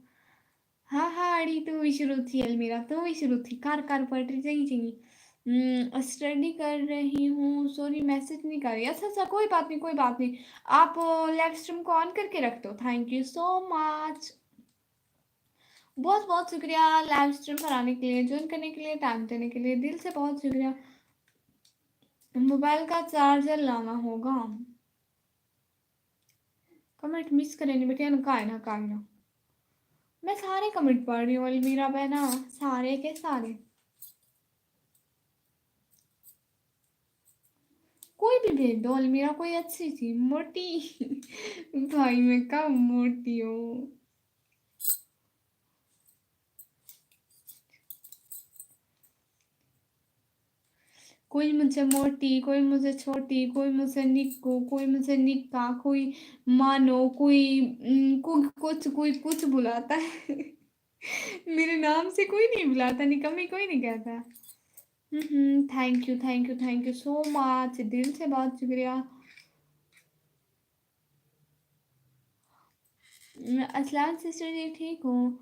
हाँ हाँ अड़ी तू भी शुरू थी अलमीरा तू भी शुरू थी कार कार पटरी चाहिए चाहिए। स्टडी कर रही हूँ सॉरी मैसेज नहीं कर रही अच्छा अच्छा कोई बात नहीं कोई बात नहीं। आप लाइव स्ट्रीम को ऑन करके रख दो थैंक यू सो मच। बहुत बहुत शुक्रिया लाइव स्ट्रीम पर आने के लिए ज्वाइन करने के लिए टाइम देने के लिए दिल से बहुत शुक्रिया। मोबाइल का चार्जर लाना होगा। कमेंट मिस करे नहीं बेटे ना मैं सारे कमेंट पढ़ रही हूँ अलमीरा बहना सारे के सारे। कोई भी भेज दो अलमीरा कोई अच्छी सी मोटी भाई मैं कब मोटी हूँ। कोई मुझसे मोटी कोई मुझसे छोटी कोई मुझसे निक्को कोई मुझसे निक्का कोई मानो कोई कुछ कोई कुछ बुलाता है मेरे नाम से कोई नहीं बुलाता निकम्मी कोई नहीं कहता। थैंक यू सो मच दिल से बहुत शुक्रिया। असलान सिस्टर जी ठीक हूँ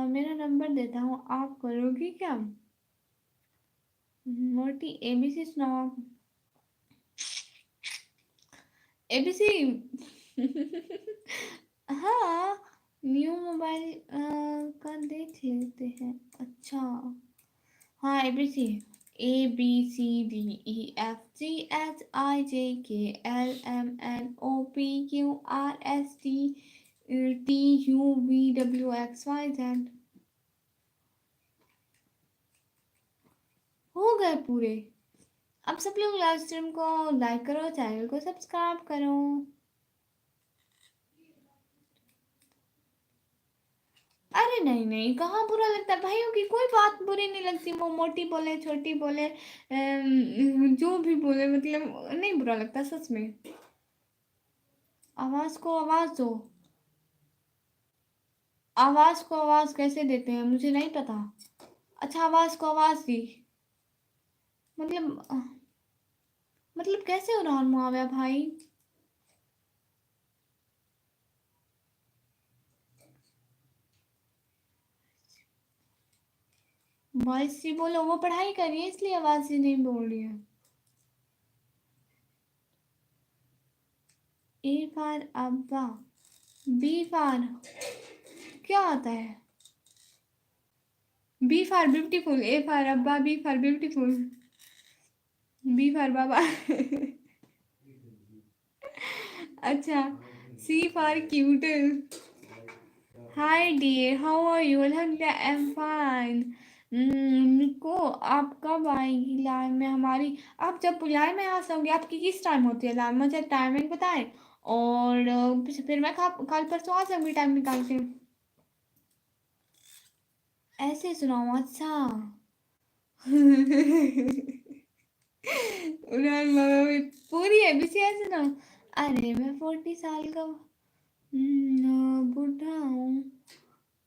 मेरा नंबर देता हूँ आप करोगी क्या। मोटी ABC सुनाओ आप। ABC हाँ न्यू मोबाइल का देख लेते हैं अच्छा। हाँ ABC ABCDEFGHIJKLMNOPQRSTUVWXYZ। हो गए पूरे। अब सब लोग लाइव स्ट्रीम को लाइक करो, चैनल को सब्सक्राइब करो। अरे नहीं नहीं, कहाँ बुरा लगता है भाइयों की, कोई बात बुरी नहीं लगती। वो मोटी बोले, छोटी बोले, जो भी बोले, मतलब नहीं बुरा लगता सच में। आवाज को आवाज दो। आवाज को आवाज कैसे देते हैं मुझे नहीं पता। अच्छा, आवाज को आवाज दी, मतलब कैसे उड़ान मुआविया भाई। वॉइस सी बोलो, वो पढ़ाई कर रही है इसलिए आवाज सी नहीं बोल रही है। ए फॉर अब्बा, बी फॉर क्या आता है? B for beautiful, A for अब्बा, B for beautiful, B for baba. अच्छा, C for cute. Hi dear, how are you? अल्हम्दुलिल्लाह, आई एम फाइन। निको, आप कब आएगी लाइव में हमारी? आप जब लाइव में आ सकोगे। आपकी किस टाइम होती है लाइव? मुझे टाइमिंग बताएं, और फिर मैं कल परसों आ सकूँगी टाइम निकाल के। ऐसे सुनाओ अच्छा। उड़ान मामा में पूरी है बीसी ऐसे ना। अरे मैं 40 साल का बूढ़ा हूँ,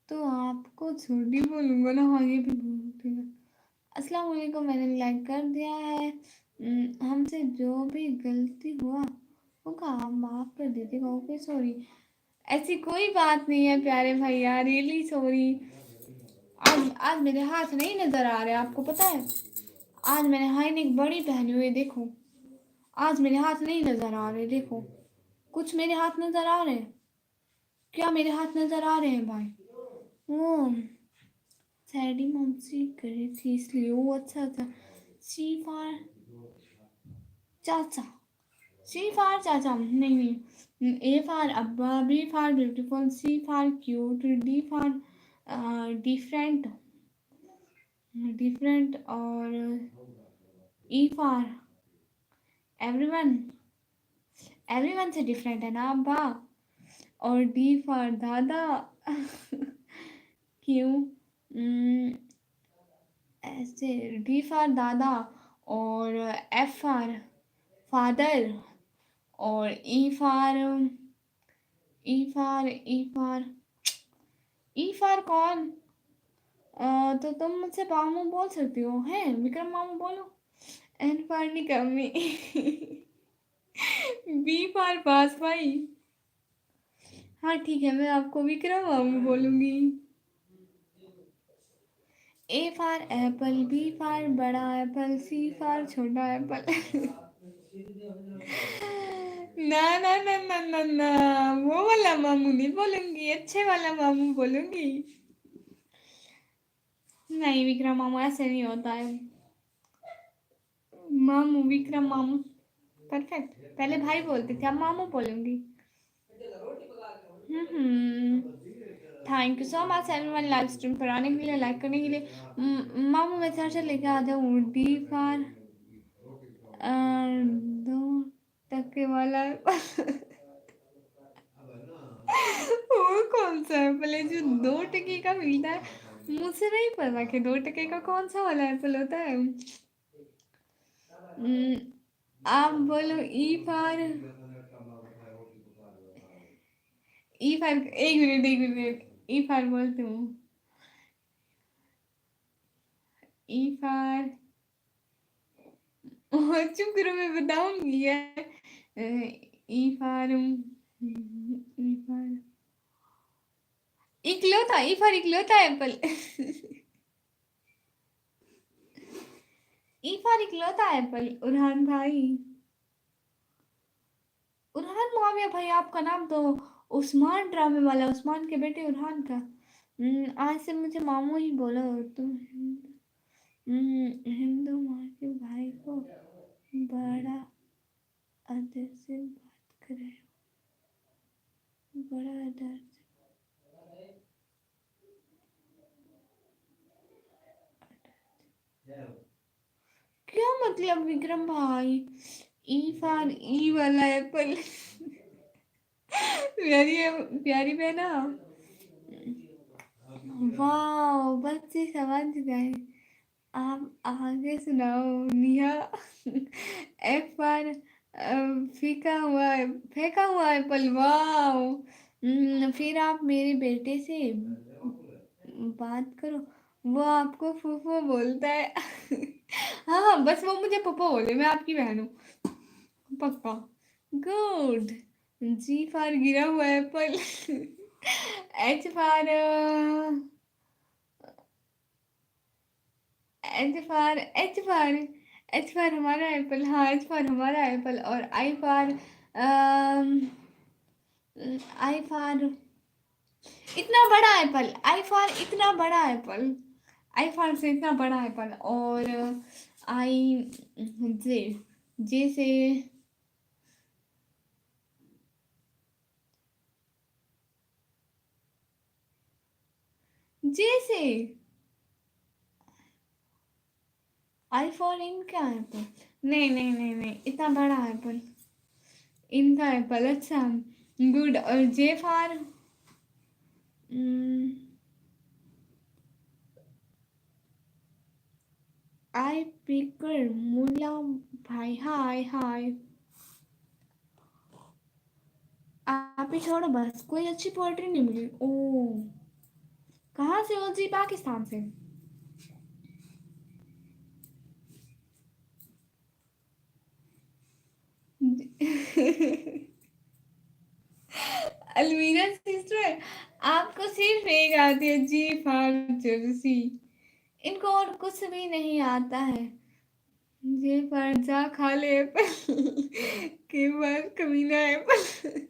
तो आपको छोटी बोलूंगा ना। हाँ ये भी बोलती है। अस्सलाम वालेकुम, मैंने लाइक कर दिया है। हमसे जो भी गलती हुआ होगा आप माफ कर दीजिएगा। Okay sorry. ऐसी कोई बात नहीं है प्यारे भैया, रियली सॉरी। आज आज मेरे हाथ नहीं नजर आ रहे, आपको पता है? आज मैंने हाई नेक बड़ी पहनी हुई है, देखो। आज मेरे हाथ नहीं नजर आ रहे, देखो। कुछ मेरे हाथ नजर आ रहे हैं क्या? मेरे हाथ नजर आ रहे हैं भाई? ओ, सैडी मौसी करी थी इसलिए। वो अच्छा था। सी फॉर चाचा, सी फॉर चाचा नहीं नहीं। ए फॉर अब्बा, B for beautiful, C for cute, D for different, different, और ई फॉर एवरीवन, एवरीवन से डिफरेंट है ना अब्बा। और डी फॉर दादा। क्यों? ऐसे डी फॉर दादा, और एफ फॉर फादर, और ई फॉर कौन? तो तुम मुझसे मामू बोल सकती हो, हैं विक्रम मामू बोलो। एन फॉर निकम्मी। बी फॉर पास भाई। हाँ ठीक है, मैं आपको विक्रम मामू बोलूंगी। A for apple, B for बड़ा एप्पल, सी फॉर छोटा एप्पल। ना ना ना ना ना ना, वो वाला मामू नहीं बोलूंगी, अच्छे वाला मामू बोलूंगी। नहीं विक्रम मामू ऐसे नहीं होता है। मामू, विक्रम मामू परफेक्ट। पहले भाई बोलते थे, अब मामू बोलूंगी। Thank you so much everyone live stream पर आने के लिए, लाइक करने के लिए। मामू मैं चार्जर लेके आ जाऊँ? डी फॉर दो टके वाला। वो कौन सा एप्पल है जो 2 टके का मिलता है? मुझे नहीं पता कि 2 टके का कौन सा वाला एप्पल होता है। आप बोलो ई फॉर, एक मिनट एक मिनट, ई फॉर बोलती हूँ। ई फॉर, चुप करो मैं बताऊंगी यार। ई फॉर, ई फॉर इकलौता, ई फॉर इकलौता एप्पल। ई फॉर इकलौता एप्पल। उरहान भाई, उरहान मुआविया भाई, आपका नाम तो उस्मान ड्रामे वाला, उस्मान के बेटे उरहान का। आज से मुझे मामू ही बोलो तुम। हिंदू माँ के भाई को बड़ा अदर से बात करे, बड़ा अदर से। मतलब विक्रम भाई? ई फॉर ई वाला एप्पल। प्यारी है, प्यारी बहना। वाह, बच्चे समझ गए। आप आगे सुनाओ निहा। एफ पर फेंका हुआ एप्पल। वाह। फिर आप मेरे बेटे से बात करो, वो आपको फूफू बोलता है। हाँ हाँ, बस वो मुझे पप्पा बोले, मैं आपकी बहन हूँ पक्का। गुड। जी फॉर गिरा हुआ Apple. H for H for हमारा एप्पल। हाँ, एच फॉर हमारा एप्पल। और आई फॉर इतना बड़ा एप्पल। आई फॉर इतना बड़ा एप्पल। आई फॉर से इतना बड़ा एप्पल। और आई जे जे से जे से आई फॉर इनका एप्पल। नहीं नहीं नहीं नहीं, इतना बड़ा एप्पल। इनका एप्पल। अच्छा, गुड। और जे फॉर आई पिकर मुल्ला भाई। हाय हाय। आप ही छोड़ो, बस कोई अच्छी पोएट्री नहीं मिली। ओ, कहाँ से हो जी? पाकिस्तान से। अलमीरा सिस्टर, आपको सिर्फ एक आती है, जी फॉर जर्सी। इनको और कुछ भी नहीं आता है। जे फॉर जा खा ले एप्पल। के बार कमीना एप्पल।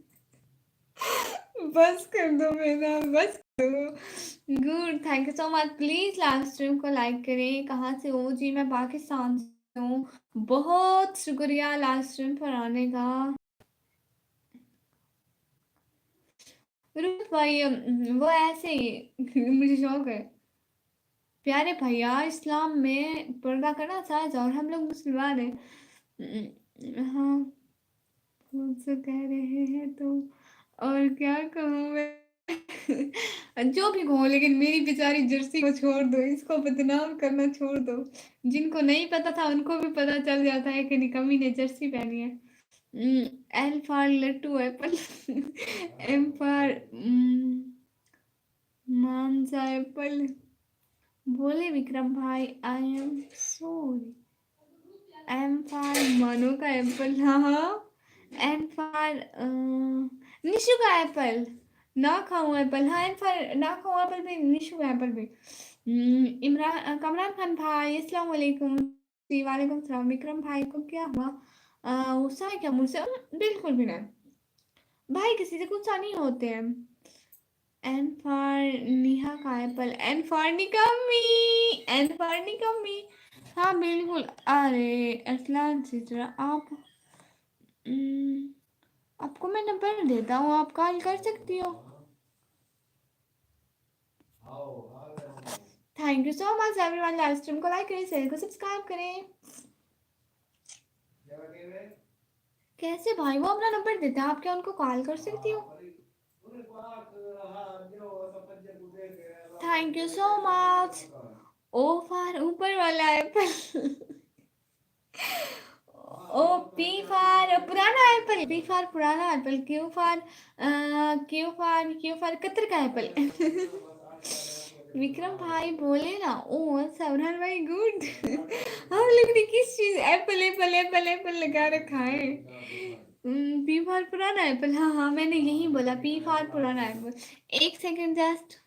बस कर दो मेरा, बस कर दो। Good, thank you so much. Please live stream को लाइक करें। कहाँ से हो जी? मैं पाकिस्तान से हूँ। बहुत शुक्रिया लाइव स्ट्रीम पर आने का। रूप भाई, वो ऐसे ही मुझे शौक है। प्यारे भैया, इस्लाम में पर्दा करना साज और हम लोग मुसलमान हैं। हाँ, मुझसे कह रहे हैं तो और क्या कहूँ मैं। जो भी कहूँ, लेकिन मेरी बेचारी जर्सी को छोड़ दो, इसको बदनाम करना छोड़ दो। जिनको नहीं पता था उनको भी पता चल जाता है कि निकम्मी ने जर्सी पहनी है। एल फॉर लट्टू apple. M for Mansa apple. बोले विक्रम भाई, I am sorry. M for Manu का एप्पल। हाँ हाँ। एन फॉर निशु का एप्पल। ना खाऊं एप्पल। हाँ, एन फॉर ना खाऊं एप्पल भी, निशु का एप्पल भी। इमरान कमरान खान भाई, अस्सलाम वालेकुम। जी वालेकुम सलाम। विक्रम भाई को क्या हुआ? गुस्सा है क्या मुझसे? बिल्कुल भी नहीं, भाई किसी से गुस्सा नहीं होते हैं। एन फॉर नेहा का एप्पल। एन फॉर निकम्मी। एन फॉर निकम्मी। हाँ बिल्कुल। अरे अरसलान सिस्टर, आप आपको मैं नंबर देता हूँ, आप कॉल कर सकती हो। Thank you so much everyone. Live stream को लाइक करें, चैनल को सब्सक्राइब करें। कैसे भाई? वो अपना नंबर देता है, आप क्या उनको कॉल कर सकती हो? Thank you so much. O for ऊपर वाला एप्पल। ओ पी फॉर पुराना एप्पल। पी फॉर पुराना एप्पल। क्यू फॉर कतर का एप्पल। विक्रम भाई बोले ना। ओ अच्छा, उन्होंने भाई गुड। हम लोग ने किस चीज एप्पल एप्पल एप्पल एप्पल लगा रखा है। पी फॉर पुराना एप्पल। हाँ हाँ, मैंने यही बोला, पी फॉर पुराना एप्पल। एक सेकंड जस्ट।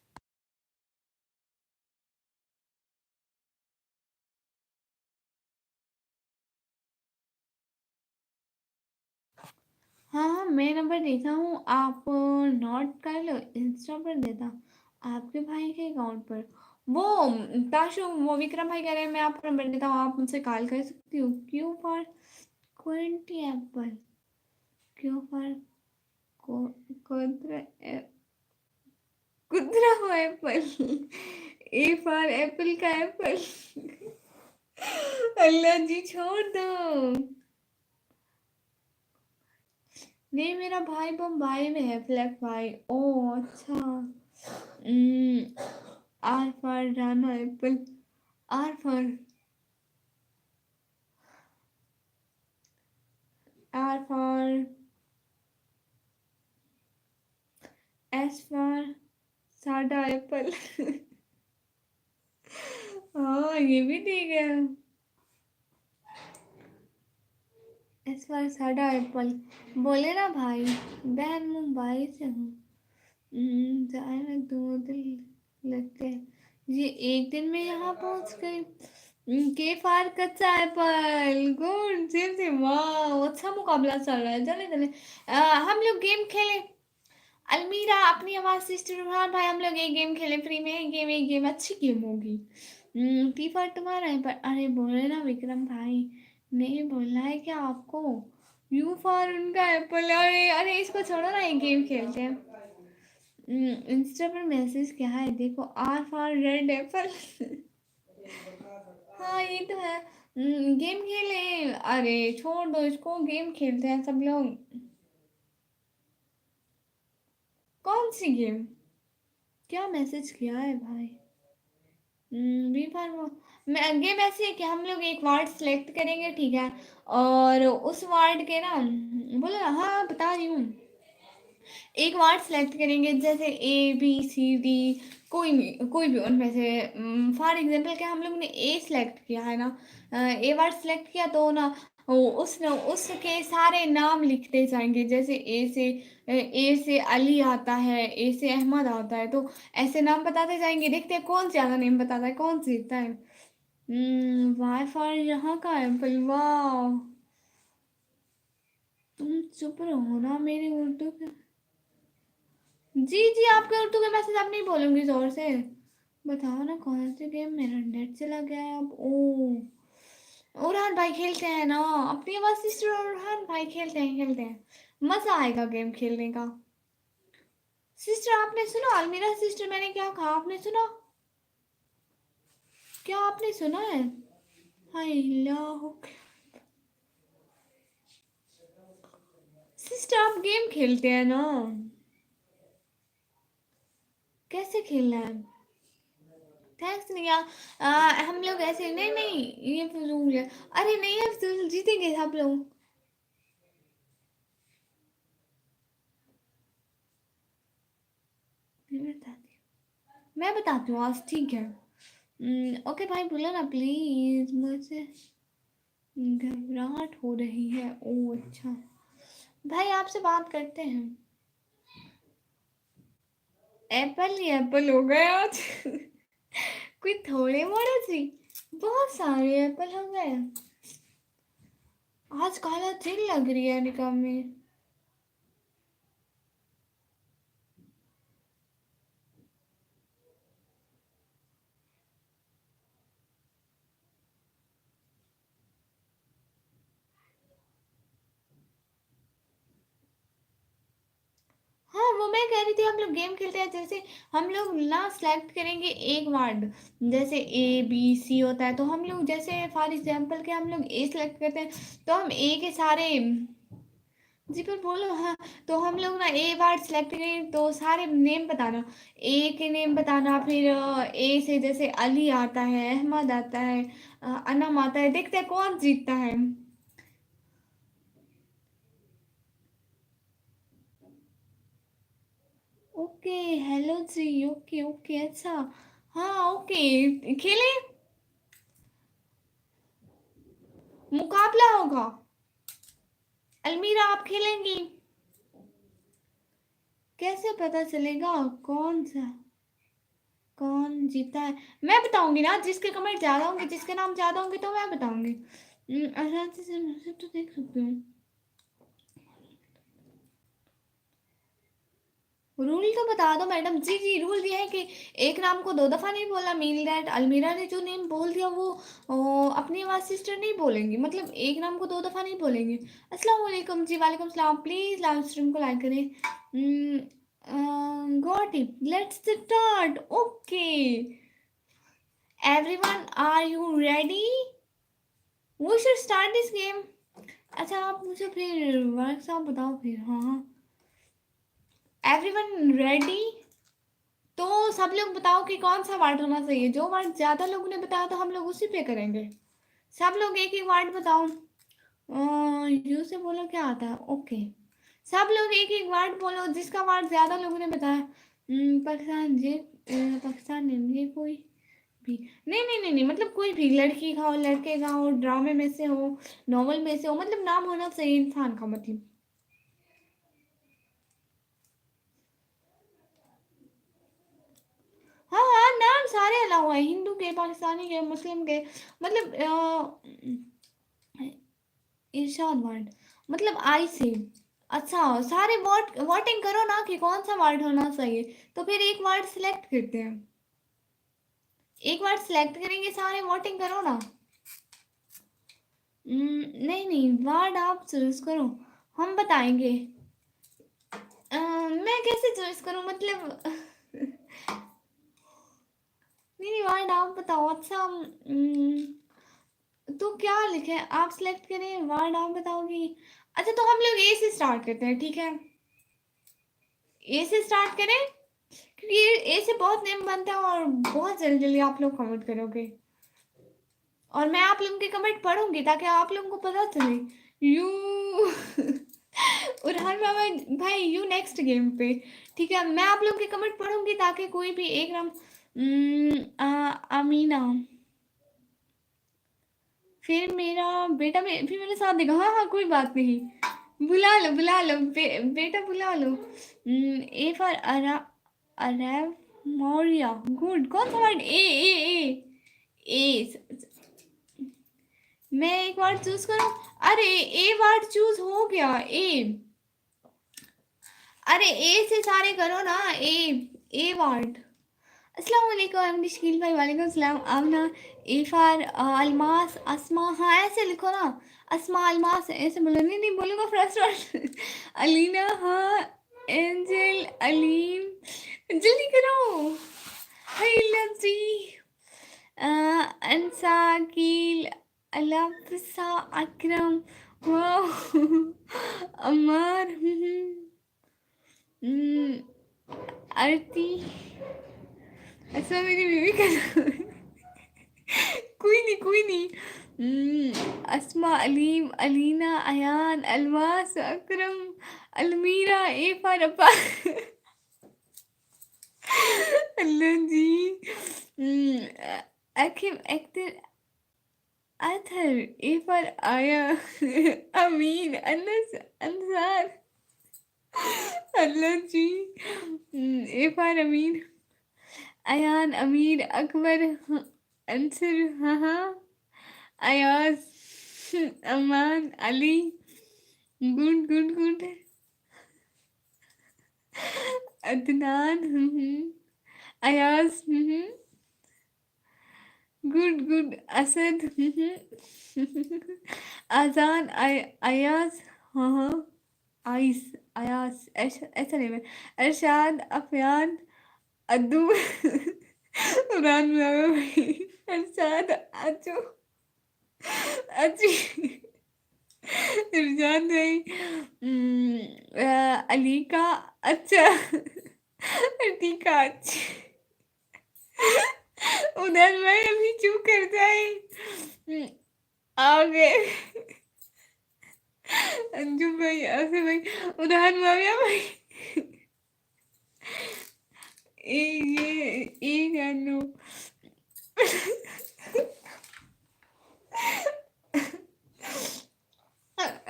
हाँ हाँ, मैं नंबर देता हूँ, आप नोट कर लो। इंस्टा पर देता हूँ, आपके भाई के अकाउंट पर। वो ताशु, वो विक्रम भाई कह रहे हैं मैं आपको नंबर देता हूँ, आप मुझसे कॉल कर सकती हो। क्यू फॉर क्वेंटी एप्पल। क्यू फॉर कुदरा कुदरा हुआ एप्पल। ए फॉर एप्पल का एप्पल। अल्लाह जी छोड़ दो। नहीं मेरा भाई बम्बई में है, फ्लैट भाई। ओ अच्छा। R for Rana apple. R for R for S for साडा एप्पल। हाँ ये भी ठीक है। एस फॉर साडा एप्पल। बोले ना भाई, बहन मुंबई से हूँ। जाए में 2 दिन लगते हैं। ये एक दिन में यहाँ पहुँच गई। के फार कच्चा एप्पल गुड सेम सेम। वाह अच्छा मुकाबला चल रहा है। चले चले हम लोग गेम खेले। अलमीरा अपनी आवाज सिस्टर रुहान भाई, हम लोग एक गेम खेले फ्री में। एक गेम अच्छी गेम होगी। टी फॉर तुम्हारा है पर, अरे बोले ना विक्रम भाई, नहीं बोलना है क्या आपको? यू फॉर उनका एप्पल। अरे अरे इसको छोड़ो ना, एक गेम खेलते हैं। इंस्टा पर मैसेज क्या है देखो, आर फॉर रेड एप्पल। हाँ ये तो है। गेम खेले। अरे छोड़ दो इसको, गेम खेलते हैं सब लोग। कौन सी गेम? क्या मैसेज किया है भाई? वी फॉर वो। गेम ऐसी है कि हम लोग एक वर्ड सेलेक्ट करेंगे, ठीक है? और उस वर्ड के ना, बोलो ना, हाँ बता रही हूँ। एक वर्ड सेलेक्ट करेंगे जैसे ए बी सी डी, कोई भी उनमें से। फॉर एग्जांपल क्या, हम लोग ने ए सिलेक्ट किया है ना, ए वर्ड सेलेक्ट किया तो ना उसके सारे नाम लिखते जाएंगे। जैसे ए से अली आता है, ए से अहमद आता है, तो ऐसे नाम बताते जाएंगे। देखते हैं कौन ज्यादा नेम बताता है, कौन जीतता है। वाई फॉर यहाँ का एप्पल। वाह तुम चुप रहो ना मेरी उर्दू के। जी जी आपके उर्दू के मैसेज आप नहीं बोलूंगी जोर से। बताओ ना कौन से गेम, मेरा नेट चला गया है अब। ओ उरहान भाई खेलते हैं ना, अपनी आवाज सिस्टर उरहान भाई खेलते हैं मजा आएगा गेम खेलने का। सिस्टर आपने सुना, अलमीरा सिस्टर मैंने क्या कहा आपने सुना? क्या आपने सुना है? हाय अल्लाह। सिस्टर आप गेम खेलते हैं ना? कैसे खेलना है? थैंक्स नहीं यार। हम लोग ऐसे नहीं नहीं, ये फजूल है। अरे नहीं है फजूल, जीतेंगे सब लोग। मैं बताती हूँ आज, ठीक है? ओके भाई बोलो ना प्लीज, मुझे घबराहट हो रही है। ओ अच्छा भाई आपसे बात करते हैं। एप्पल ही एप्पल हो गए आज। कोई थोड़े मोड़े सी, बहुत सारे एप्पल हो गए आज। काला तिल लग रही है निकाह में। हाँ वो मैं कह रही थी, हम लोग गेम खेलते हैं जैसे, हम लोग ना सेलेक्ट करेंगे एक वर्ड। जैसे ए बी सी होता है, तो हम लोग जैसे फॉर एग्जांपल के हम लोग ए सेलेक्ट करते हैं, तो हम ए के सारे। जी पर बोलो हाँ। तो हम लोग ना ए वर्ड सेलेक्ट करेंगे तो सारे नेम बताना। ए के नेम बताना, फिर ए से जैसे अली आता है, अहमद आता है, अनम आता है। देखते हैं कौन जीतता है। ओके हेलो जी, ओके ओके अच्छा। हाँ ओके खेले, मुकाबला होगा। अलमीरा आप खेलेंगी? कैसे पता चलेगा कौन सा, कौन जीता है? मैं बताऊंगी ना, जिसके कमेंट ज्यादा होंगे, जिसके नाम ज्यादा होंगे तो मैं बताऊंगी। आराम से मैसेज तो देख सकते हो। रूल तो बता दो मैडम। जी जी रूल ये है कि एक नाम को 2 दफा नहीं बोला। मीन दैट अलमीरा ने जो नेम बोल दिया वो अपनी आवाज सिस्टर नहीं बोलेंगी, मतलब एक नाम को 2 दफा नहीं बोलेंगे। अस्सलाम वालेकुम जी। वालेकुम सलाम। प्लीज लाइव स्ट्रीम को लाइक करें। Got it, let's start. Okay everyone, are you ready? We should start this game. अच्छा आप मुझे फिर वर्कशॉप बताओ फिर। हाँ एवरीवन रेडी? तो सब लोग बताओ कि कौन सा वार्ड होना चाहिए। जो वार्ड ज्यादा लोगों ने बताया तो हम लोग उसी पे करेंगे। सब लोग एक एक वार्ड बताओ। यू से बोलो क्या आता है। ओके सब लोग एक एक वार्ड बोलो जिसका वार्ड ज्यादा लोगों ने बताया। पाकिस्तान ये पाकिस्तान ये कोई भी नहीं नहीं नहीं नहीं मतलब कोई भी लड़की का हो लड़के का हो ड्रामे में से हो नॉवल में से हो मतलब नाम होना चाहिए इंसान का मतलब। हाँ हाँ नाम सारे अलाउ है हिंदू के पाकिस्तानी के मुस्लिम के मतलब इरशाद वर्ड मतलब आई से। अच्छा सारे वोटिंग करो ना कि कौन सा वर्ड होना चाहिए। तो फिर एक वर्ड सिलेक्ट करते हैं। एक वर्ड सिलेक्ट करेंगे सारे वोटिंग करो ना। नहीं नहीं वर्ड आप चूज करो हम बताएंगे। मैं कैसे चॉइस करूं मतलब नहीं नहीं वर्ड आप बताओ। अच्छा तो क्या लिखे आप सिलेक्ट करें वर्ड आप बताओगी। अच्छा तो हम लोग ए से स्टार्ट करते हैं ठीक है। ए से स्टार्ट करें क्योंकि ए से बहुत नेम बनता है और बहुत जल्दी जल्दी आप लोग कमेंट करोगे और मैं आप लोगों के कमेंट पढ़ूंगी ताकि आप लोगों को पता चले। यू उरहान बाबा भाई यू नेक्स्ट गेम पे ठीक है। मैं आप लोगों के कमेंट पढ़ूंगी ताकि कोई भी एक नाम अमीना फिर मेरा बेटा फिर मेरे साथ देगा। हाँ हाँ कोई बात नहीं बुला लो बेटा बुला लो। A for Arab Maurya good कौन सा वर्ड ए मैं एक वर्ड चूज करूं। अरे ए वर्ड चूज हो गया ए। अरे ए से सारे करो ना ए वर्ड। अस्सलाम वालेकुम शकील भाई वालेकुम सलाम आमना। ए फॉर अलमास अस्मा हाँ ऐसे लिखो ना। अस्मा अलमास ऐसे बोलो। नहीं नहीं बोलूँगा फर्स्ट वर्ड अलीना हाँ एंजल अलीम जल्दी करो। हाय लजी अंसाकील अलाफसा अकरम वाह अमार आरती। अच्छा मेरी बीवी का कोई नहीं अस्मा अलीम अलीना अयान अलमास अकरम अलमीरा ए फॉर अपा अल्लाह जी अखिम एक्टर अथर ए फॉर आया अमीन अनस अंसार अल्लाह जी ए फॉर अमीन अयान अमीर अकबर अंसर हाँ Ayaz Aman Ali good good good Adnan Ayaz good good Asad Azan Ayaz हाँ आइस अयास ऐसा नहीं है अरशाद अफयान अद्दू उड़ान भाई अरशाद आजू अजी इरजान भाई अलीका अच्छा अतीका अच्छी उधर भाई अभी चुप कर जाए आ गए अंजू भाई ऐसे भाई उधर भाई भाई ये जानो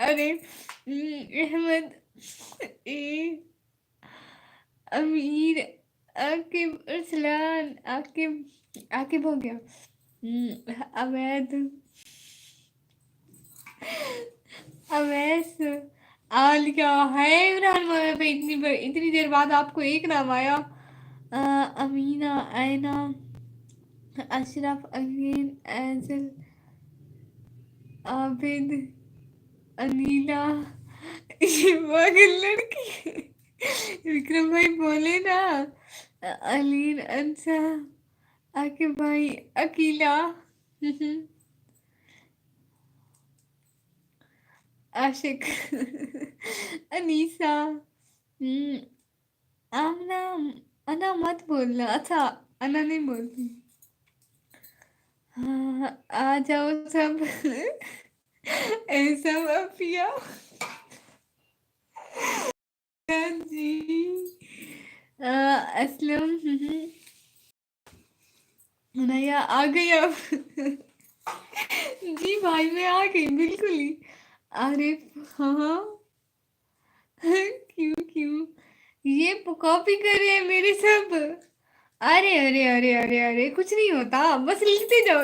अरे अहमद ए अमीर आकिब अरसलान आकिब आकिब हो गया अवैध अवैस आलिया है इमरान मौला पे इतनी देर बाद आपको एक नाम आया। अमीना ऐना अशरफ अलीन एजल आबिद अनीला ये पागल लड़की विक्रम भाई बोले ना अलीन अंसा आके भाई अकीला आशिक। अनीसा। आमना। अना मत बोलना। अच्छा, अना नहीं बोलती। हाँ, आ जाओ सब। ऐसा माफिया। जी। असलम। नया आ गई अब। जी भाई मैं आ गई बिल्कुल ही। अरे हाँ। क्यों क्यों? ये कॉपी कर रहे हैं मेरे सब। अरे अरे अरे अरे अरे कुछ नहीं होता, बस लिखते जाओ।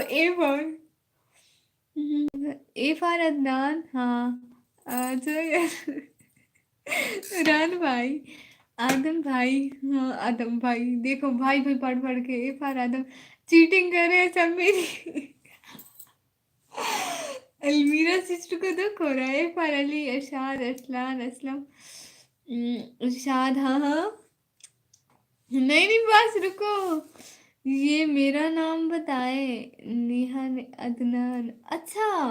A for Adnan. हाँ। जो यार। रान भाई। आदम भाई। हाँ आदम भाई, देखो भाई भाई पढ़ पढ़ के ए फॉर आदम। चीटिंग कर रहे हैं सब मेरी। अलमीरा सिस्टर को दुख हो रहा है। फॉर अली, अरशाद, अरसलान, असलम। इरशाद। हाँ हाँ। नहीं नहीं बस रुको। ये मेरा नाम बताए। नेहा ने अदनान। अच्छा।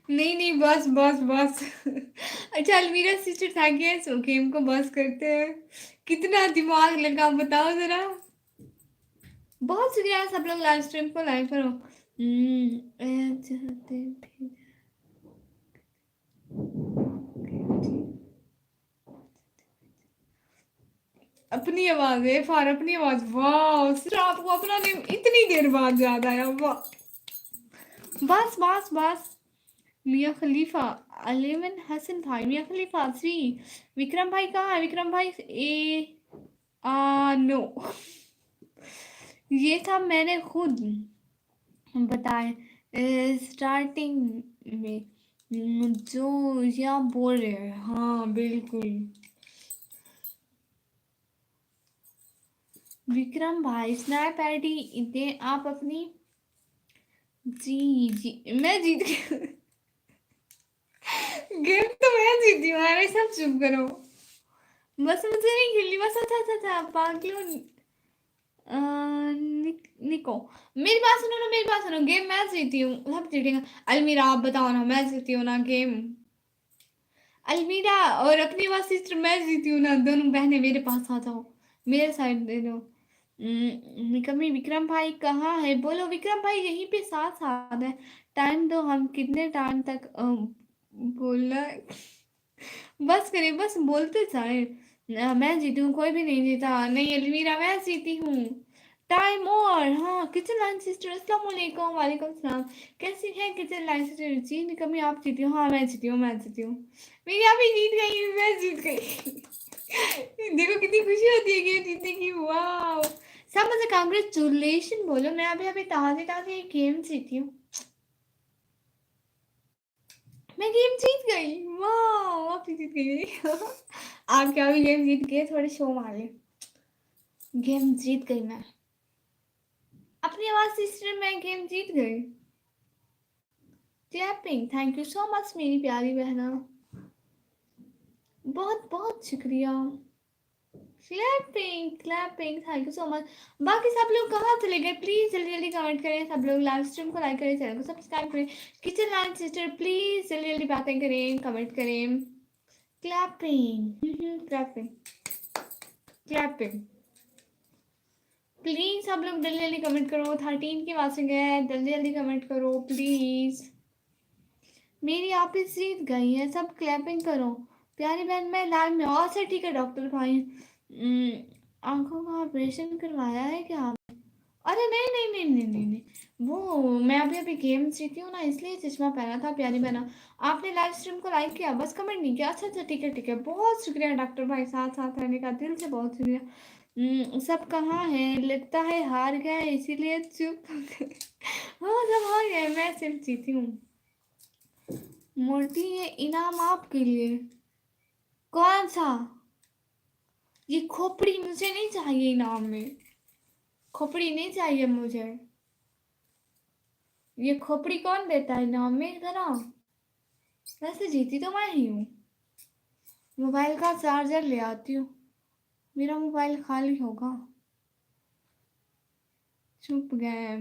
नहीं नहीं बस बस बस। अच्छा अलमीरा सिस्टर था क्या? सो गेम को बस करते हैं। कितना दिमाग लगा बताओ जरा। बहुत शुक्रिया सब लोग लाइव स्ट्रीम को लाइक करो। चाहते भी। अपनी आवाज है फार, अपनी आवाज। वाह सिर्फ आपको अपना नेम इतनी देर बाद याद आया, वाह। बस बस बस। मियाँ खलीफा। अलेवन हसन भाई, मियाँ खलीफा थ्री। विक्रम भाई कहाँ है? विक्रम भाई ए। नो। ये सब मैंने खुद बताए स्टार्टिंग में। जो यहाँ बोल रहे हैं, हाँ बिल्कुल। विक्रम भाई स्नैप आईडी दे आप अपनी। जी जी मैं जीत गई। गेम तो मैं जीती हूँ, अरे सब चुप करो। बस मुझे नहीं खेलनी बस। अच्छा अच्छा अच्छा पागलों। निको। मेरी बात सुनो ना, मेरी बात सुनो। गेम मैं जीती हूँ, सब जीतेंगे। अलमीरा आप बताओ ना, मैं जीती हूँ ना गेम? अलमीरा और अपनी बात सिस्टर मैं जीती हूँ ना। दोनों बहनें मेरे पास आ जाओ, मेरे साइड दे दो। निकम्मी। विक्रम भाई कहाँ है? बोलो विक्रम भाई यहीं पे साथ साथ है। टाइम दो, हम कितने टाइम तक बोलना है? बस करिए, बस बोलते जाए। मैं जीती हूँ, कोई भी नहीं जीता। नहीं अलमीरा मैं जीती हूँ। टाइम और हाँ किचन लाइन सिस्टर अस्सलाम वालेकुम। वालेकुम सलाम। कैसी है किचन लाइन सिस्टर? जी निकम्मी आप जीती हो? हाँ मैं जीती हूँ, मैं जीती हूँ। मेरी अभी जीत गई, मैं जीत गई। देखो कितनी खुशी होती है गेम जीतने की, वाह। सब मुझे कांग्रेचुलेशन बोलो, मैं अभी अभी ताज़ी ताज़ी गेम जीती हूँ। मैं गेम जीत गई, वाह आप जीत गई। आप क्या भी गेम जीत गए, थोड़े शो मारे। गेम जीत गई मैं। अपनी आवाज सिस्टर मैं गेम जीत गई। Clapping thank you so much मेरी प्यारी बहना। बहुत बहुत शुक्रिया। Clapping clapping thank you so much. बाकी सब लोग कहाँ चले गए? प्लीज जल्दी जल्दी कमेंट करें सब लोग। लाइव स्ट्रीम को लाइक करें, चैनल को सब्सक्राइब करें। किचन लाइन सिस्टर प्लीज जल्दी जल्दी बातें करें, कमेंट करें। Clapping clapping clapping. प्लीज सब लोग जल्दी जल्दी कमेंट करो। 13 की वाचिंग है, जल्दी जल्दी कमेंट करो प्लीज। मेरी आप ही जीत गई है, सब क्लैपिंग करो। प्यारी बहन मैं लाइव में। और से ठीक है डॉक्टर भाई। आंखों का ऑपरेशन करवाया है क्या आप? अरे नहीं नहीं नहीं नहीं नहीं नहीं, वो मैं अभी अभी गेम जीती हूँ ना, इसलिए चश्मा पहना था। प्यारी बहना आपने लाइव स्ट्रीम को लाइक किया, बस कमेंट नहीं किया। अच्छा अच्छा ठीक है ठीक है, बहुत शुक्रिया डॉक्टर भाई, साथ साथ रहने का दिल से बहुत शुक्रिया। सब कहाँ है? लगता है हार गए इसीलिए चुप हो गए। हाँ सब हार गए, मैं सिर्फ जीती हूँ। मोटी ये इनाम आपके लिए। कौन सा? ये खोपड़ी मुझे नहीं चाहिए इनाम में। खोपड़ी नहीं चाहिए मुझे। ये खोपड़ी कौन देता है इनाम में जरा? वैसे जीती तो मैं ही हूँ। मोबाइल का चार्जर ले आती हूँ, मेरा मोबाइल खाली होगा। चुप गए।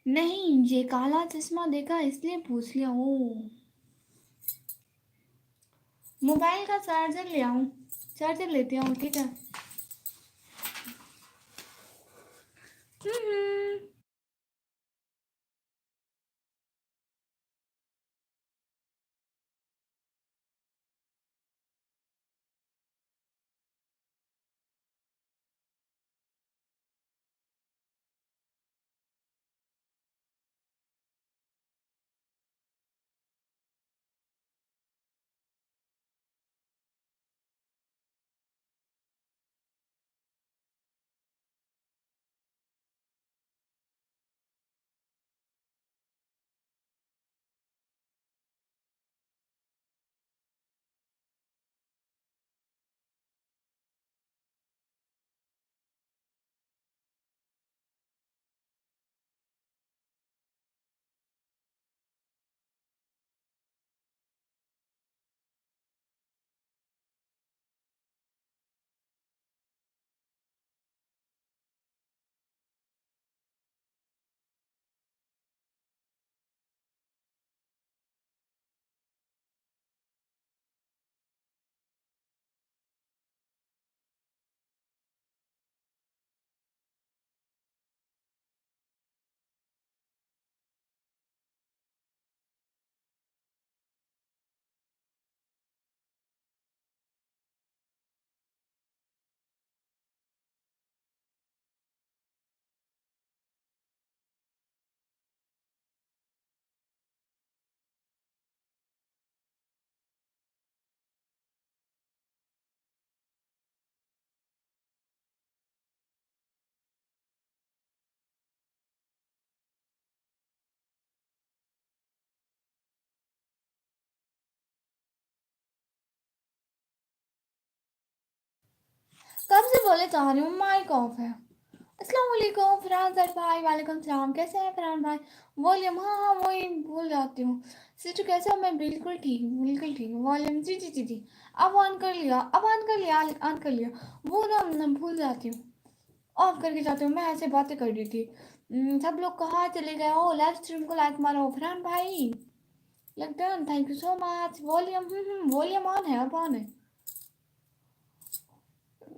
नहीं, ये काला चश्मा देखा इसलिए पूछ लिया। ओ, मोबाइल का चार्जर ले आऊं? चार्जर लेती हूँ, ठीक है। हम्म। कब से बोले जा रही हूँ, माइक ऑफ है। अस्सलाम वालेकुम फरहान सर भाई, वालेकुम सलाम। कैसे हैं फरहान भाई? वॉल्यूम, हाँ हाँ वही भूल जाती हूँ। सिस्टर कैसे हो? मैं बिल्कुल ठीक हूँ, बिल्कुल ठीक हूँ। वॉल्यूम, जी जी जी जी, अब ऑन कर लिया, अब ऑन कर लिया, ऑन कर लिया। वो ना मैं भूल जाती हूँ, ऑफ करके जाती हूँ। मैं ऐसे बातें कर रही थी। सब लोग कहाँ चले गए हो? लाइव स्ट्रीम को लाइक मारो फरहान भाई। लगता है, thank you so much. Volume, volume on है, अब ऑन है।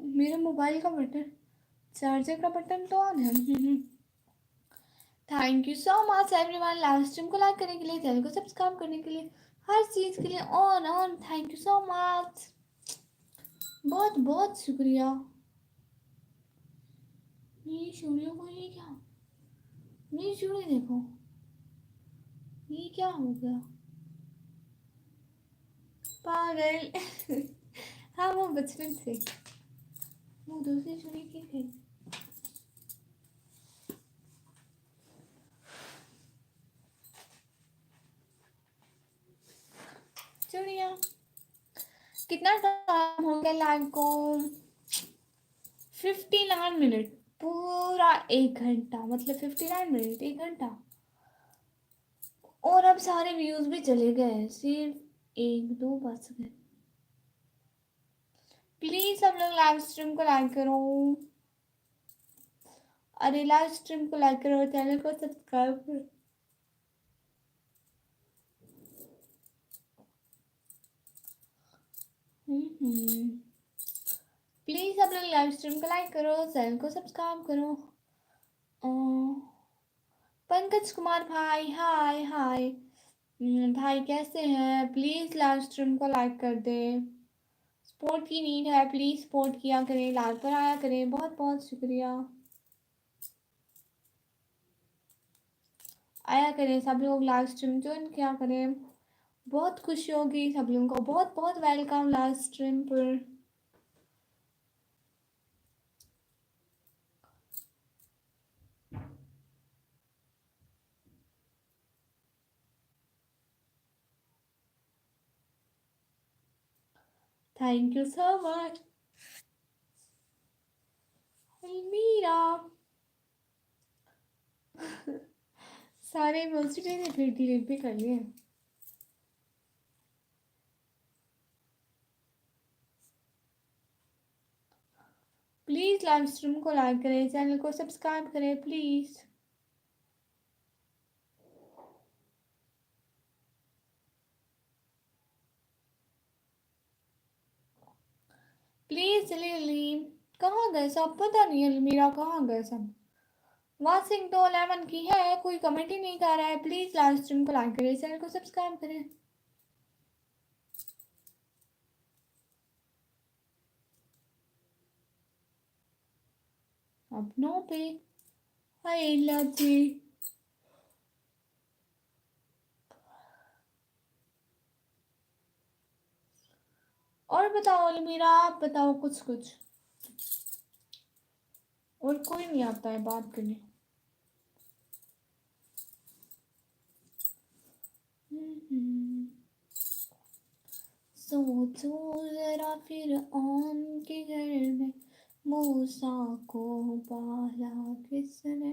मेरे मोबाइल का बटन, चार्जर का बटन तो ऑन है। Thank you so much everyone, live stream को लाइक करने के लिए, चैनल को सब्सक्राइब करने के लिए, हर चीज़ के लिए on on. Thank you so much, बहुत बहुत शुक्रिया। ये चूड़ियों को, ये क्या, ये चूड़ी देखो, ये क्या हो गया? पागल। हाँ वो बचपन से, वो दूसरी चूड़ी की थी। चूड़िया, कितना टाइम हो गया लाइव को? 59 मिनट, पूरा 1 घंटा, मतलब 59 मिनट, 1 घंटा। और अब सारे व्यूज भी चले गए, सिर्फ एक दो बच गए। प्लीज सब लोग लाइव स्ट्रीम को लाइक करो। अरे लाइव स्ट्रीम को लाइक करो, चैनल को सब्सक्राइब करो। प्लीज सब लोग लाइव स्ट्रीम को लाइक करो, चैनल को सब्सक्राइब करो। पंकज कुमार भाई, हाय हाय। भाई कैसे हैं? प्लीज लाइव स्ट्रीम को लाइक कर दे। सपोर्ट की नीड है, प्लीज सपोर्ट किया करें, लाइव पर आया करें। बहुत बहुत शुक्रिया, आया करें सब लोग, लाइव स्ट्रीम ज्वाइन किया करें। बहुत खुशी होगी सब लोगों को। बहुत बहुत वेलकम लाइव स्ट्रीम पर। थैंक यू सो मच अलमीरा। सारे इमोजी ने फिर डिलीट भी कर लिए। प्लीज लाइव स्ट्रीम को लाइक करें, चैनल को सब्सक्राइब करें प्लीज। प्लीज जल्दी। कहाँ गए सब? पता नहीं अलमीरा कहाँ गए सब। वासिंग तो 11 की है, कोई कमेंट ही नहीं कर रहा है। प्लीज लाइव स्ट्रीम को लाइक करें, चैनल को सब्सक्राइब करें। अपनों पे हाय लाजी। और बताओ अलमीरा, आप बताओ कुछ कुछ। और कोई नहीं आता है बात करने। सोचो जरा फिर आम के घर में मूसा को पाला किसने।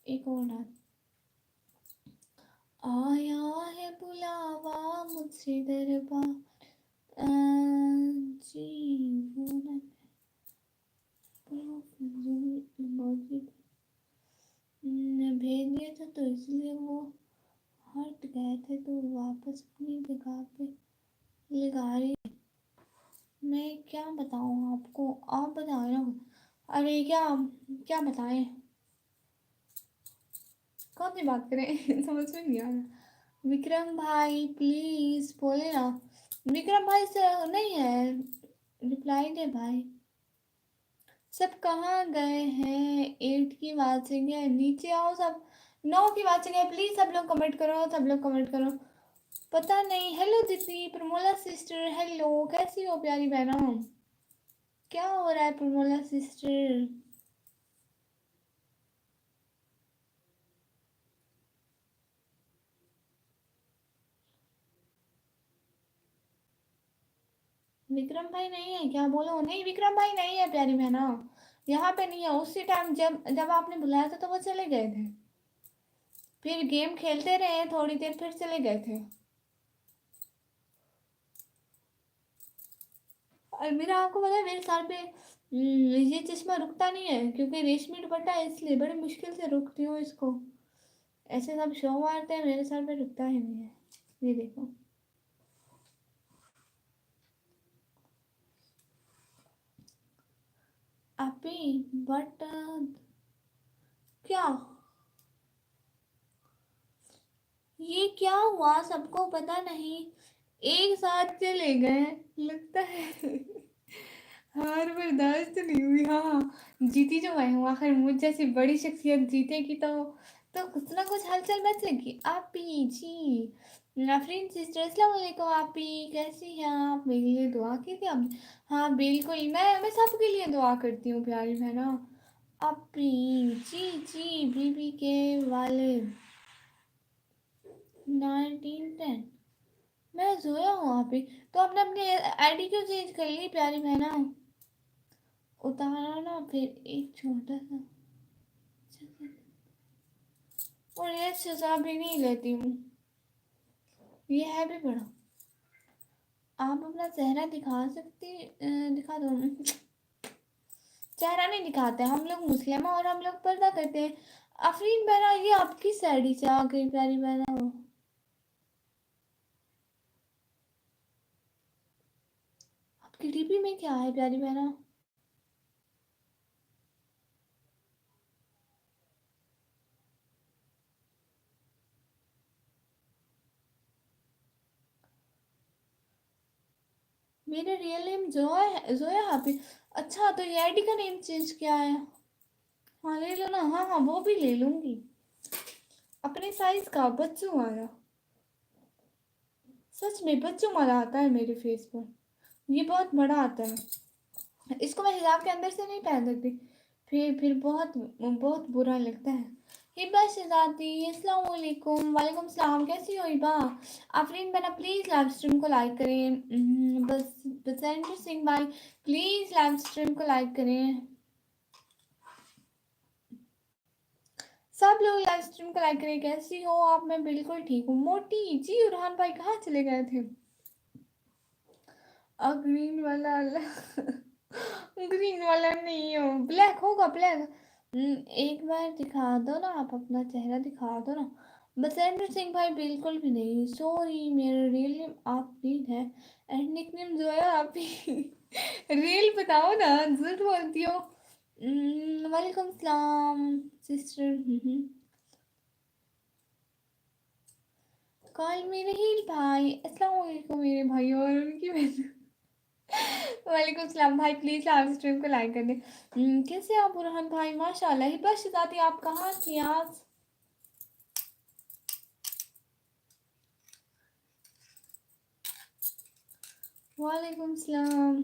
एक और ना। आया है बुलावा मुझसे दरबार जीवन भेज दिया था तो इसलिए वो हट गए थे, तो वापस अपनी जगह पे लगा रही। मैं क्या बताऊँ आपको, आप बताओ ना। अरे क्या क्या बताएं, कौन सी बात करें समझ में नहीं आ रहा। विक्रम भाई प्लीज बोले ना। विक्रम भाई से नहीं है, रिप्लाई दे भाई। सब कहाँ गए हैं? 8 की वाचिंग है, नीचे आओ सब। 9 की वाचिंग है, प्लीज सब लोग कमेंट करो, सब लोग कमेंट करो। पता नहीं। हेलो दीदी प्रमोला सिस्टर, हेलो कैसी हो प्यारी बहनों? क्या हो रहा है प्रमोला सिस्टर? विक्रम भाई नहीं है क्या? बोलो। नहीं विक्रम भाई नहीं है प्यारी बहना, यहाँ पे नहीं है। उसी टाइम जब जब आपने बुलाया था तो वो चले गए थे, फिर गेम खेलते रहे थोड़ी देर, फिर चले गए थे। और मेरा आपको पता है मेरे सर पे ये चश्मा रुकता नहीं है, क्योंकि रेशमी दुपट्टा है इसलिए बड़ी मुश्किल से रुकती हूँ इसको। ऐसे सब शो मारते हैं, मेरे सर पे रुकता ही नहीं है। ये देखो। अभी बट क्या ये क्या हुआ सबको पता नहीं, एक साथ चले गए लगता है हार बर्दाश्त नहीं हुई। हाँ जीती जो मैं हूँ, आखिर मुझ जैसी बड़ी शख्सियत जीतेगी तो कुछ ना कुछ हलचल मचेगी। आपी जी नफरीन सिस्टर अस्सलाम वालेकुम। आपी कैसी हैं आप? मेरे लिए दुआ कीजिए आप। हाँ बिल्कुल, मैं सबके लिए दुआ करती हूँ प्यारी बहना। आपी जी बीबी के वाले 1910। मैं जोया हूँ आप ही। तो आपने अपनी आईडी क्यों चेंज कर ली प्यारी बहना? उतारा ना फिर एक छोटा सा। और ये सजा भी नहीं लेती हूँ, ये है भी बड़ा। आप अपना चेहरा दिखा सकती, दिखा दो। चेहरा नहीं दिखाते हम लोग, मुस्लिम हैं और हम लोग पर्दा करते हैं। अफरीन बहना ये आपकी साइड से आ गई प्यारी बहना। आपकी डीपी में क्या है प्यारी बहना? मेरा रियल नेम जोया है, जोया हाफिज। अच्छा तो ये आईडी का नेम चेंज किया है? हाँ ले लो ना। हाँ हाँ वो भी ले लूंगी। अपने साइज का बच्चों वाला, सच में बच्चों वाला आता है मेरे फेस पर। ये बहुत बड़ा आता है, इसको मैं हिजाब के अंदर से नहीं पहन सकती, फिर बहुत बहुत बुरा लगता है। हिबा शहजादी अस्सलाम वालेकुम। वालेकुम सलाम, कैसी हो हिबा? आफरीन बना प्लीज़ लाइव स्ट्रीम को लाइक करें। बस बसंत सिंह भाई प्लीज़ लाइव स्ट्रीम को लाइक करें। सब लोग लाइव स्ट्रीम को लाइक करें। कैसी हो आप? मैं बिल्कुल ठीक हूँ। मोटी जी उरहान भाई कहाँ चले गए थे? ग्रीन वाला ग्रीन वाला नहीं हो, ब्लैक होगा ब्लैक। एक बार दिखा दो ना, आप अपना चेहरा दिखा दो ना। बसंत सिंह भाई बिल्कुल भी नहीं, सॉरी मेरा रियल नेम आप है एंड निकनेम जो है आप ही रील बताओ ना, झूठ बोलती हो। वालेकुम सलाम सिस्टर। कॉल मी रहील भाई, अस्सलाम वालेकुम मेरे भाई और उनकी बहन। वालेकुम सलाम भाई, प्लीज लाइव स्ट्रीम को लाइक कर दे। कैसे आप बुरहान भाई? माशाल्लाह। हिबा शिजाती, आप कहाँ थी आज? वालेकुम सलाम।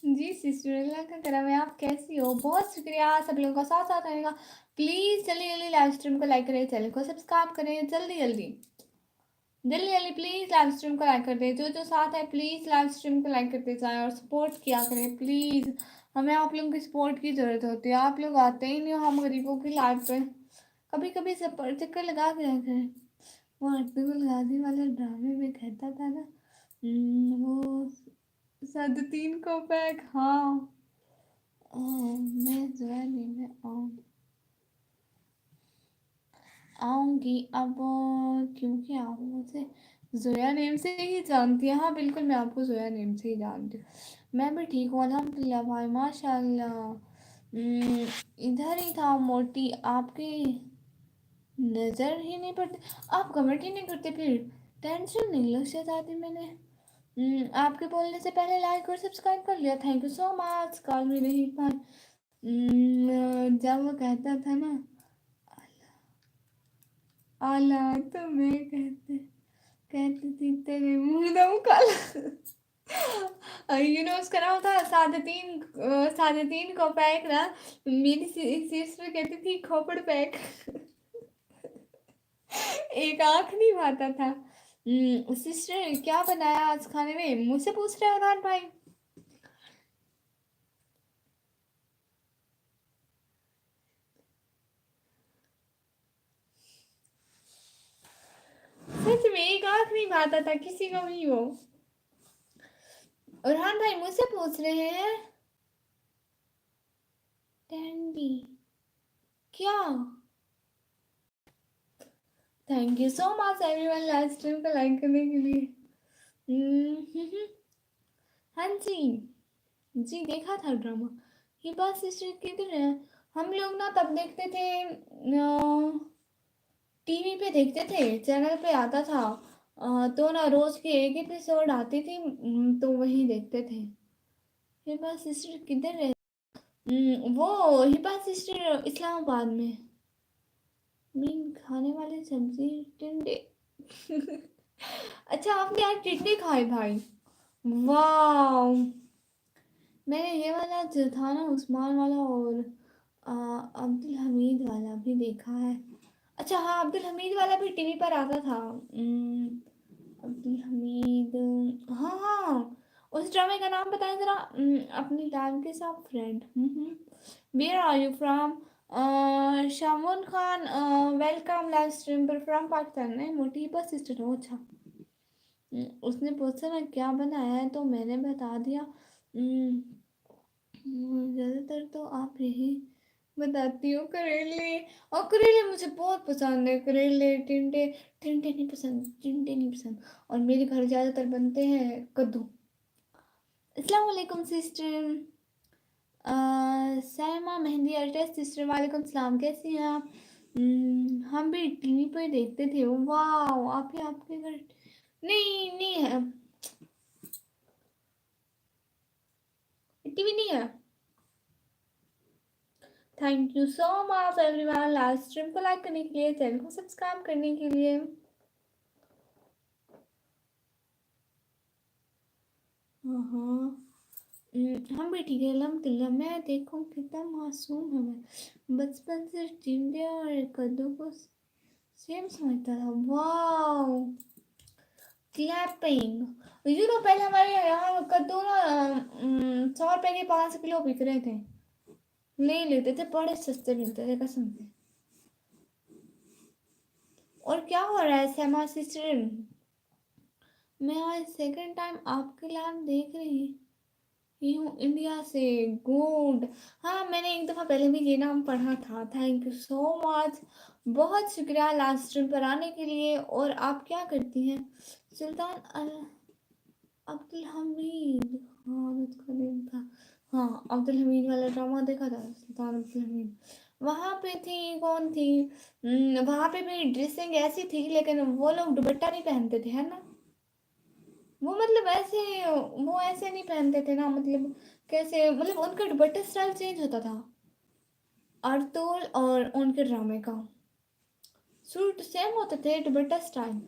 जी सिस्टर, अल्लाह का करम है। आप कैसी हो? बहुत शुक्रिया सब लोगों का साथ साथ रहेगा। प्लीज जल्दी जल्दी लाइव स्ट्रीम को लाइक करें, चैनल को सब्सक्राइब करें, जल्दी जल्दी जल्दी जल्दी प्लीज लाइव स्ट्रीम को लाइक कर दे। जो जो साथ है प्लीज लाइव स्ट्रीम को लाइक करते जाए और सपोर्ट किया करें प्लीज। हमें आप लोगों की सपोर्ट की जरूरत होती है। आप लोग आते ही नहीं हो हम गरीबों की लाइव पे। कभी कभी सपोर्ट चक्कर लगा के करें। वो अब्दुल गाजी वाले ड्रामे में कहता था ना, वो सद तीन को पैक। हाँ मैं जो है नहीं, मैं आऊँगी अब। क्योंकि आप मुझे ज़ोया नेम से ही जानती है। हाँ बिल्कुल, मैं आपको ज़ोया नेम से ही जानती हूँ। मैं भी ठीक हूँ अल्हम्दुलिल्लाह भाई, माशाल्लाह। इधर ही था मोटी, आपकी नज़र ही नहीं पड़ती। आप कमेंट ही नहीं करते फिर। टेंशन नहीं लो शहजादी, मैंने आपके बोलने से पहले लाइक और सब्सक्राइब कर लिया। Thank you so much. Call में नहीं पाई। जब वो कहता था ना आला, तो मैं कहती थी तेरे मुंह दम काला। उसका नाम था सादतीन। सादतीन को पैक ना, मेरी सिस्टर कहती थी खोपड़ पैक। एक आंख नहीं भाता था। सिस्टर क्या बनाया आज खाने में? मुझसे पूछ रहे हो रान भाई? सच में एक आंख नहीं भाता था किसी को भी वो। और रान भाई मुझसे पूछ रहे हैं टैंडी क्या? Thank you so much everyone live stream को लाइक करने के लिए। हाँ जी, जी देखा था ड्रामा। हिबा सिस्टर किधर है? हम लोग ना तब देखते थे, टीवी पे देखते थे, चैनल पे आता था। तो ना रोज की एक एपिसोड आती थी, तो वही देखते थे। हिबा सिस्टर किधर है? वो हिबा सिस्टर इस्लामाबाद में। मीन खाने वाली सब्जी टिंडे। अच्छा आपने आज टिंडे खाए भाई? वाह, मैंने ये वाला जो था ना उस्मान वाला और अब्दुल हमीद वाला भी देखा है। अच्छा हाँ, अब्दुल हमीद वाला भी टीवी पर आता था। अब्दुल हमीद, हाँ हाँ। उस ड्रामे का नाम बताएं जरा। अपनी लाइफ के साथ friend. Where are you from? Shamoon Khan, welcome live stream पर फ्रॉम पाकिस्तान। नहीं मोटी बस सिस्टर हो। अच्छा। उसने पूछा ना क्या बनाया है, तो मैंने बता दिया। ज़्यादातर तो आप यही बताती हो, करेले। और करेले मुझे बहुत पसंद है, करेले। टिंडे, टिंडे नहीं पसंद, टिंडे नहीं पसंद। और मेरे घर ज़्यादातर बनते हैं कद्दू। अस्सलाम वालेकुम सिस्टर। साइमा मेहंदी अर्टेस्ट सिस्टर, वालेकुम सलाम। कैसी हैं आप? हम भी टीवी पर देखते थे। वाह, आप ही आपके घर? नहीं नहीं है, टीवी नहीं है। Thank you so much everyone live stream को लाइक करने के लिए, चैनल को सब्सक्राइब करने के लिए। हाँ हम भी ठीक है अल्हम्दुलिल्लाह। मैं देखो कितना मासूम है मैं। बचपन से टिंडे और कद्दू को सेम समझता था। वाह, क्लैपिंग। पहले हमारे यहाँ कद्दू ना 100 रुपए के 5 किलो बिक रहे थे। नहीं लेते थे, बड़े सस्ते मिलते थे कसम से। और क्या हो रहा है समा सिस्टर? मैं आज सेकंड टाइम आपके लाइव देख रही की हूँ इंडिया से। गुड। हाँ, मैंने एक दफ़ा पहले भी ये नाम पढ़ा था। Thank you so much. बहुत शुक्रिया लास्ट स्ट्रीम पर आने के लिए। और आप क्या करती हैं? सुल्तान अब्दुल हमीद। हाँ, उसका नेम था। हाँ, अब्दुल हमीद वाला ड्रामा देखा था, सुल्तान अब्दुल हमीद। वहाँ पे थी, कौन थी? वहाँ पे भी ड्रेसिंग ऐसी थी, लेकिन वो लोग दुपट्टा नहीं पहनते थे, है ना? वो मतलब ऐसे, वो ऐसे नहीं पहनते थे ना, मतलब कैसे, मतलब उनका दुपट्टा स्टाइल चेंज होता था। अर्तुल और उनके ड्रामे का सूट सेम होते थे, दुपट्टा स्टाइल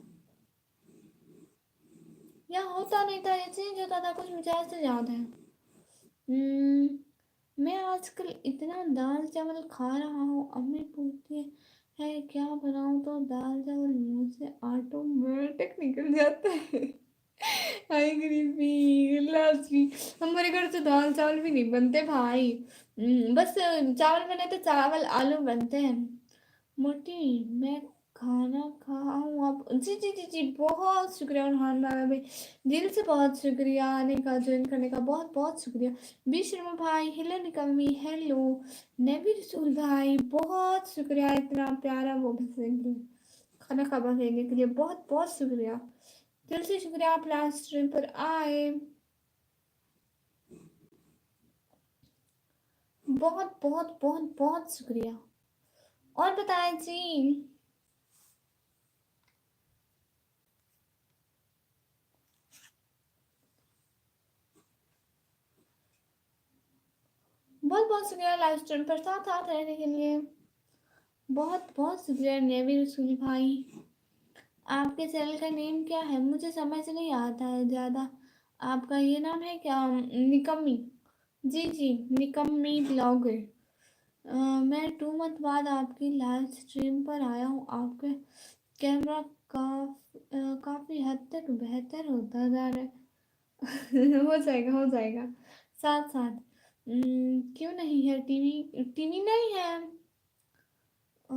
या होता नहीं था, ये चेंज होता था कुछ, मुझे ऐसे याद है। मैं आजकल इतना दाल चावल खा रहा हूँ, अम्मी पूछती है क्या बनाऊँ, तो दाल चावल मुंह से ऑटोमेटिक निकल जाता है। हाय गरीबी लास्टली। हमारे घर से दाल चावल भी नहीं बनते भाई। बस चावल बने तो चावल आलू बनते हैं। मोटी, मैं खाना खाऊं अब? जी जी जी जी, बहुत शुक्रिया उन्हान भाई, दिल से बहुत शुक्रिया आने का, ज्वाइन करने का, बहुत बहुत शुक्रिया। बी शर्मा भाई हेलो, निकलमी हेलो। नबी रसूल भाई बहुत शुक्रिया, इतना प्यारा वो भेजने के लिए, खाना खाना भेजने के लिए बहुत बहुत शुक्रिया, दिल से शुक्रिया। आप लास्ट स्ट्रीम पर आए, बहुत बहुत बहुत बहुत शुक्रिया। और बताएं जी। बहुत बहुत शुक्रिया लाइव स्ट्रीम पर साथ साथ रहने के लिए, बहुत बहुत शुक्रिया नेवी रसूल भाई। आपके चैनल का नेम क्या है? मुझे समझ नहीं आता है ज़्यादा। आपका ये नाम है क्या? निकम्मी। जी जी, निकम्मी ब्लॉगर। मैं 2 मंथ बाद आपकी लाइव स्ट्रीम पर आया हूँ। आपके कैमरा काफ़ी हद तक बेहतर होता जा रहा है। हो जाएगा हो जाएगा, साथ साथ। क्यों नहीं है? टीवी टीवी नहीं है? अ,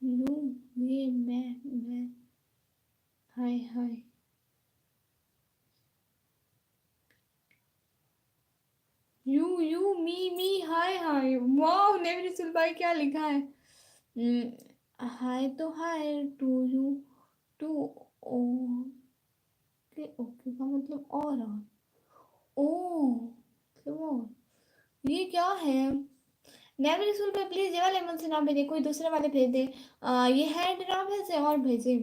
यू ये मैं हाय हाय। यू मी हाय हाय। वाह, नेवी रसूल भाई क्या लिखा है? हाय तो hi to you too. Okay, okay का मतलब ओ, मतलब ये क्या है? नेवी रसूल भाई प्लीज ये वाले मुझसे ना भेजे, कोई दूसरे वाले भेज दे। ये हैंड ना भेजे और भेजे।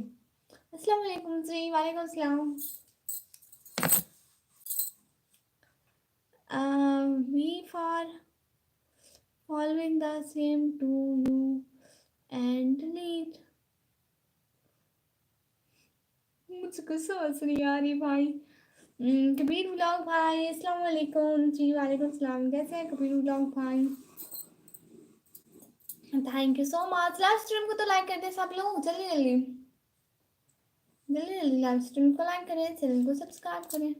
अस्सलाम वालेकुम जी। वालेकुम अस्सलाम। We for following the same to you and delete। मुझे कुछ समझ नहीं आ रही भाई। कबीर व्लॉग भाई अस्सलाम वालेकुम जी। वालेकुम सलाम। कैसे हैं कबीर व्लॉग भाई? Thank you so much. Live stream को तो लाइक कर दे सब लोग, जल्दी जल्दी जल्दी जल्दी। लाइव स्ट्रीम को लाइक करें, चैनल को सब्सक्राइब करें।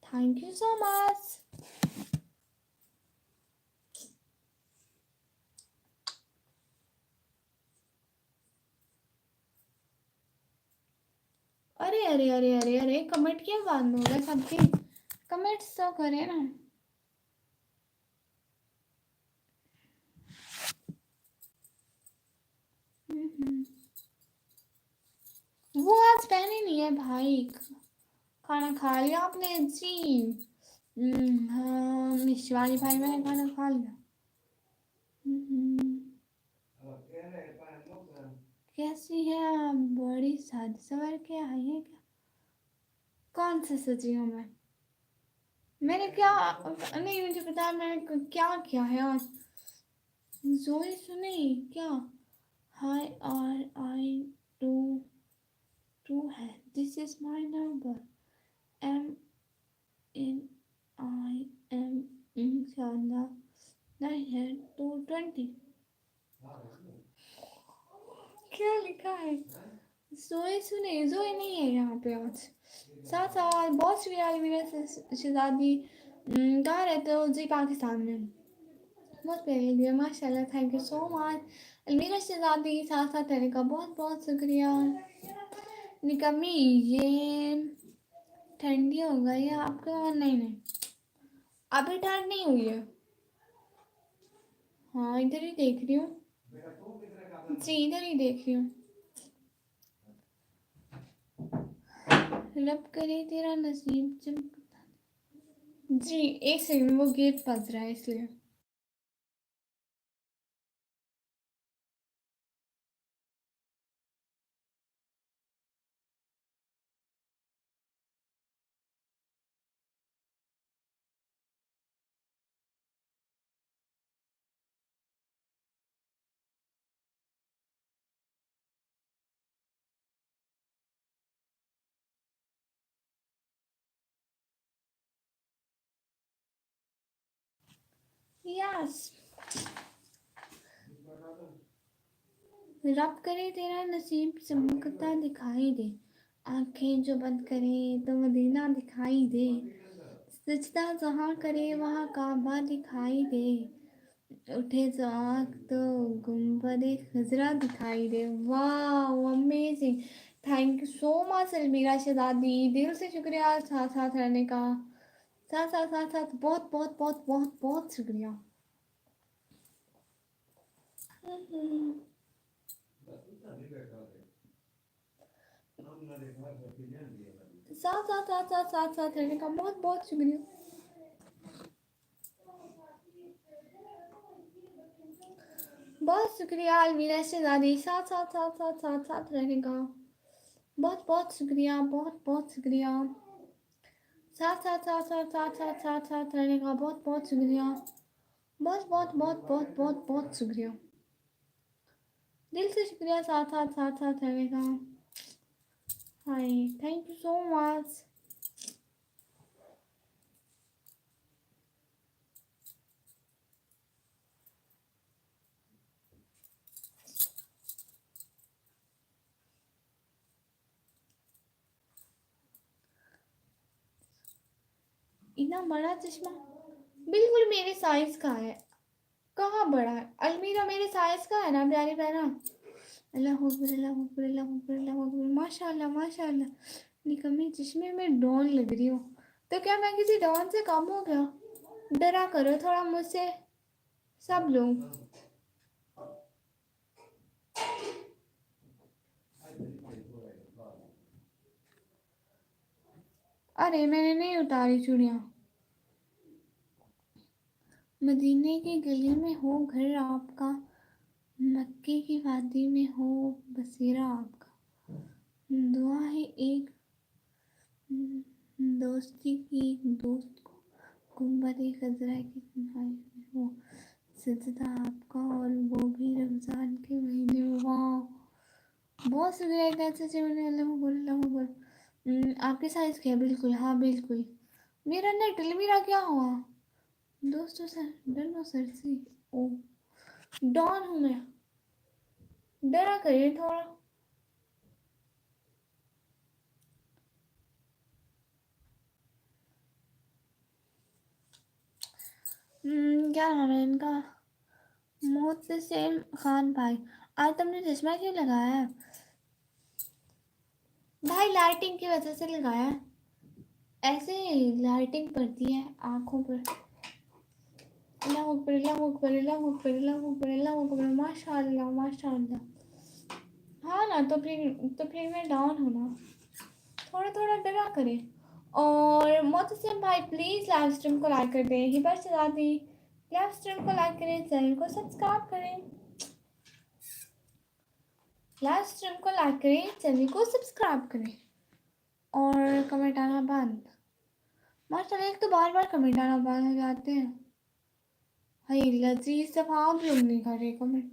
Thank you so much. अरे अरे अरे अरे अरे, कमेंट क्यों बंद हो गए सबके? कमेंट्स तो करें ना। वो आज पहने नहीं है भाई। खाना खा लिया आपने जी? हाँ शिवानी भाई, मैंने खाना खा लिया। कैसी है आप? बड़ी साज सवर के आई है क्या? कौन से सजी हूँ मैं? मैंने क्या, नहीं मुझे पता मैंने क्या किया है आज। जोई सुनी क्या? Hi R I two two है, this is my number, am in I am इंशाल्लाह नहीं है 220। क्या लिखा है? जोए सुने, जोए नहीं है यहाँ पे आज। साथ साथ बहुत शुक्रिया मेरे शहजादी। कहाँ रहते हो जी? पाकिस्तान में। बहुत प्यारी लगी है माशाल्लाह। थैंक यू सो मच अलमीरा शहजादी। साथ साथ रहने का बहुत बहुत शुक्रिया। निकम्मी ये ठंडी हो गई है आपके? नहीं नहीं, अभी ठंड नहीं हुई है। हाँ इधर ही देख रही हूँ जी, इधर ही देख रही हूँ। रब करे तेरा नसीब चमकता। जी एक सेकंड, वो गेट बज रहा है इसलिए। यस, रब करे तेरा नसीब चमकता दिखाई दे, आंखें जो बंद करे तो मदीना दिखाई दे, सजदा जहाँ करे वहाँ काबा दिखाई दे, उठे जो आँख तो गुम्बदे खजरा दिखाई दे। वाह amazing, thank you so much अलमीरा शहजादी, दिल से शुक्रिया साथ साथ रहने का। साथ साथ साथ साथ बहुत बहुत बहुत बहुत बहुत शुक्रिया। साथ साथ साथ साथ साथ साथ रहने का बहुत बहुत शुक्रिया। बहुत शुक्रिया अलमीरा शहजादी, साथ साथ साथ साथ साथ साथ रहने का बहुत बहुत शुक्रिया, बहुत बहुत शुक्रिया। साथ साथ साथ साथ साथ साथ साथ साथ रहने का बहुत बहुत शुक्रिया। बहुत बहुत बहुत बहुत बहुत बहुत शुक्रिया, दिल से शुक्रिया साथ साथ साथ साथ रहने का। हाय, थैंक यू सो मच। इतना बड़ा चश्मा बिल्कुल मेरे साइज का है। कहाँ बड़ा है अलमीरा, मेरे साइज का है ना प्यारी बहना। अल्लाह अकबर अल्लाह अकबर अल्लाह अकबर अल्लाह अकबर, माशाल्लाह माशाल्लाह। निकम्मी चश्मे में डॉन लग रही हो, तो क्या मैं किसी डॉन से कम हो गया? डरा करो थोड़ा मुझसे सब लोग। अरे मैंने नहीं उतारी चूड़ियाँ। मदीने की गली में हो घर आपका, मक्के की वादी में हो बसेरा आपका, दुआ है एक दोस्ती की दोस्त को, गुम्बद खजरा की तन्हाई में हो सजदा आपका, और वो भी रमज़ान के महीने में। वाह बहुत शुक्रिया इतना अच्छा से मैंने अल्लाह बोल अल्लाह बोल। आपके साइज़ क्या है? बिल्कुल हाँ बिल्कुल। मेरा नेट मेरा क्या हुआ दोस्तों से डरना सर से। ओ डॉन हूँ मैं, डरा करिए थोड़ा। क्या नाम है इनका? मोहतसिम खान भाई, आज तुमने चश्मा क्यों लगाया है? भाई लाइटिंग की वजह से लगाया है, ऐसे लाइटिंग पड़ती है आंखों पर। अल्लाह अकबर अल्लाह अकबर अल्लाह अकबर अल्लाह अकबर अल्लाह अकबर, माशाल्लाह माशाल्लाह। हाँ ना, तो फिर मैं डाउन हूँ ना, थोड़ा थोड़ा डरा करें। और मोहतसिम भाई प्लीज़ लाइव स्ट्रीम को लाइक कर दें, हिबा शहजादी लाइव स्ट्रीम को लाइक करें, चैनल को सब्सक्राइब करें। लाइव स्ट्रीम को लाइक करें, चैनल को सब्सक्राइब करें और कमेंट आना बंद। माशाल्लाह एक तो बार बार कमेंट आना बंद हो जाते हैं। हाय लजीज सब आप लोग नहीं कर रहे कमेंट।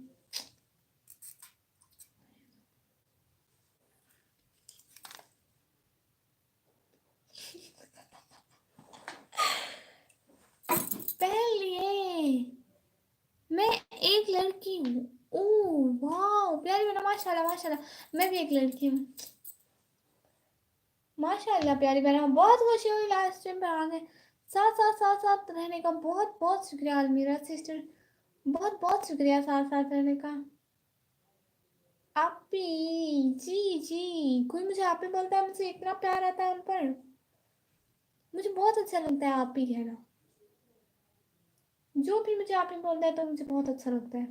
पहन लिए, मैं एक लड़की हूँ। ओह वाह प्यारी बना, माशाल्लाह माशाल्लाह। मैं भी एक लड़की हूँ, माशाल्लाह प्यारी बहना। बहुत खुशी हुई लाइव स्ट्रीम पे आने, साथ साथ साथ साथ रहने का बहुत बहुत शुक्रिया अलमीरा सिस्टर। बहुत बहुत शुक्रिया साथ साथ रहने का। आपी जी जी, कोई मुझे आपी बोलता है, मुझे इतना प्यार आता है उन पर। मुझे बहुत अच्छा लगता है आपी कहना। जो भी मुझे आपी बोलता है तो मुझे बहुत अच्छा लगता है।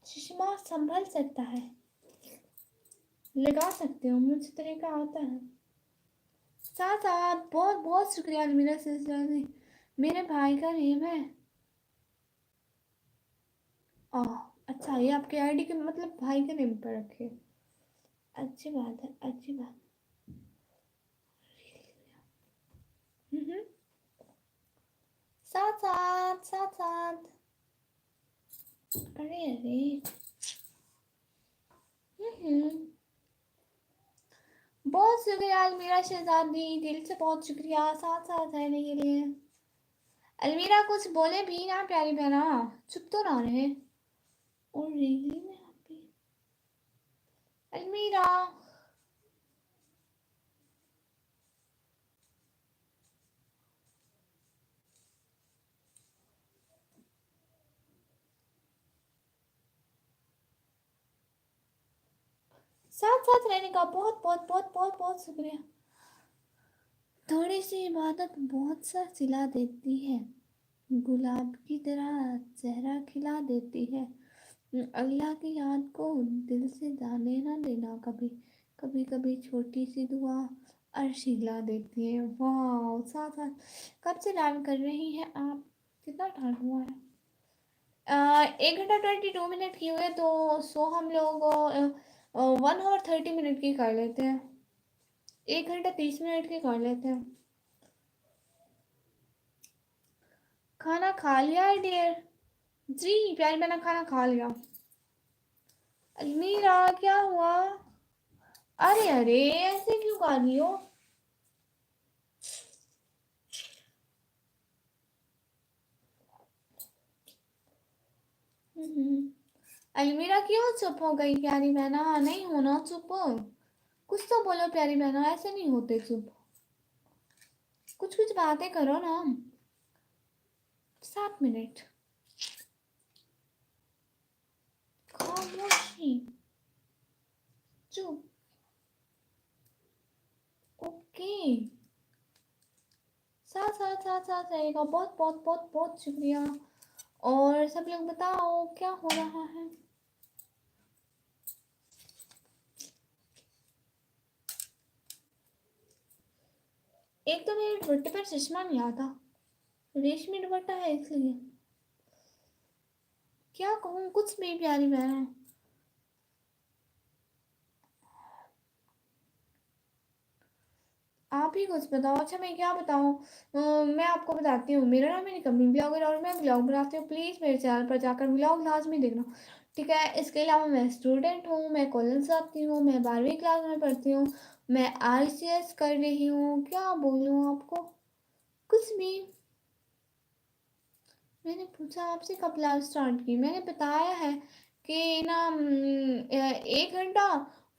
सुषमा संभल सकता है, लगा सकते हो, मुझे तरीका आता है। साथ साथ बहुत बहुत शुक्रिया अलमीरा सिस्टर ने, मेरे भाई का नेम है। ओह अच्छा, ये आपके आईडी के मतलब भाई के नेम पर रखे। अच्छी बात है, अच्छी बात। हम्म। साथ साथ साथ साथ। अरे अरे। हम्म। बहुत शुक्रिया अलमीरा शहजादी, दिल से बहुत शुक्रिया साथ साथ रहने के लिए। अलमीरा कुछ बोले भी ना प्यारी बहना, चुप तो ना रहे। और रियली में हैप्पी अलमीरा। साथ साथ रहने का बहुत बहुत बहुत बहुत बहुत शुक्रिया। थोड़ी सी इबादत बहुत सा सिला देती है, गुलाब की तरह चेहरा खिला देती है। अल्लाह की याद को दिल से जाने ना देना कभी, कभी कभी छोटी सी दुआ अर्श हिला देती है। वाह साथ साथ। कब से लाइव कर रही हैं आप, कितना टाइम हुआ है? 1 घंटा 22 मिनट की हुए तो सो हम लोग 1 और 30 मिनट की कर लेते हैं, 1 घंटा 30 मिनट की कर लेते हैं। खाना खा लिया है डियर जी, प्यारी मैंने खाना खा लिया। अलमीरा क्या हुआ? अरे अरे, ऐसे क्यों खा रही हो? अलमीरा क्यों चुप हो गई प्यारी बहना? नहीं होना चुप, कुछ तो बोलो प्यारी बहना, ऐसे नहीं होते चुप, कुछ कुछ बातें करो ना। 7 मिनट खामोशी, चुप। ओके, साथ साथ साथ साथ रहेगा, बहुत बहुत बहुत बहुत शुक्रिया। और सब लोग बताओ क्या हो रहा है? एक तो मेरे दुपट्टे पर चश्मा नहीं आता, रेशमी दुपट्टा है इसलिए। क्या कहूँ, कुछ भी प्यारी बहन। आप ही कुछ बताओ। अच्छा मैं क्या बताऊँ? मैं आपको बताती हूँ, मेरा नाम है निकम्मी ब्लॉगर और मैं ब्लॉग बनाती हूँ। प्लीज़ मेरे चैनल पर जाकर ब्लॉग लाजमी देखना, ठीक है? इसके अलावा मैं स्टूडेंट हूँ, मैं कॉलेज जाती हूँ, मैं 12वीं क्लास में पढ़ती हूँ, मैं ICS कर रही हूँ। क्या बोलूँ आपको, कुछ भी। मैंने पूछा आपसे कब लाइव स्टार्ट की, मैंने बताया है कि ना 1 घंटा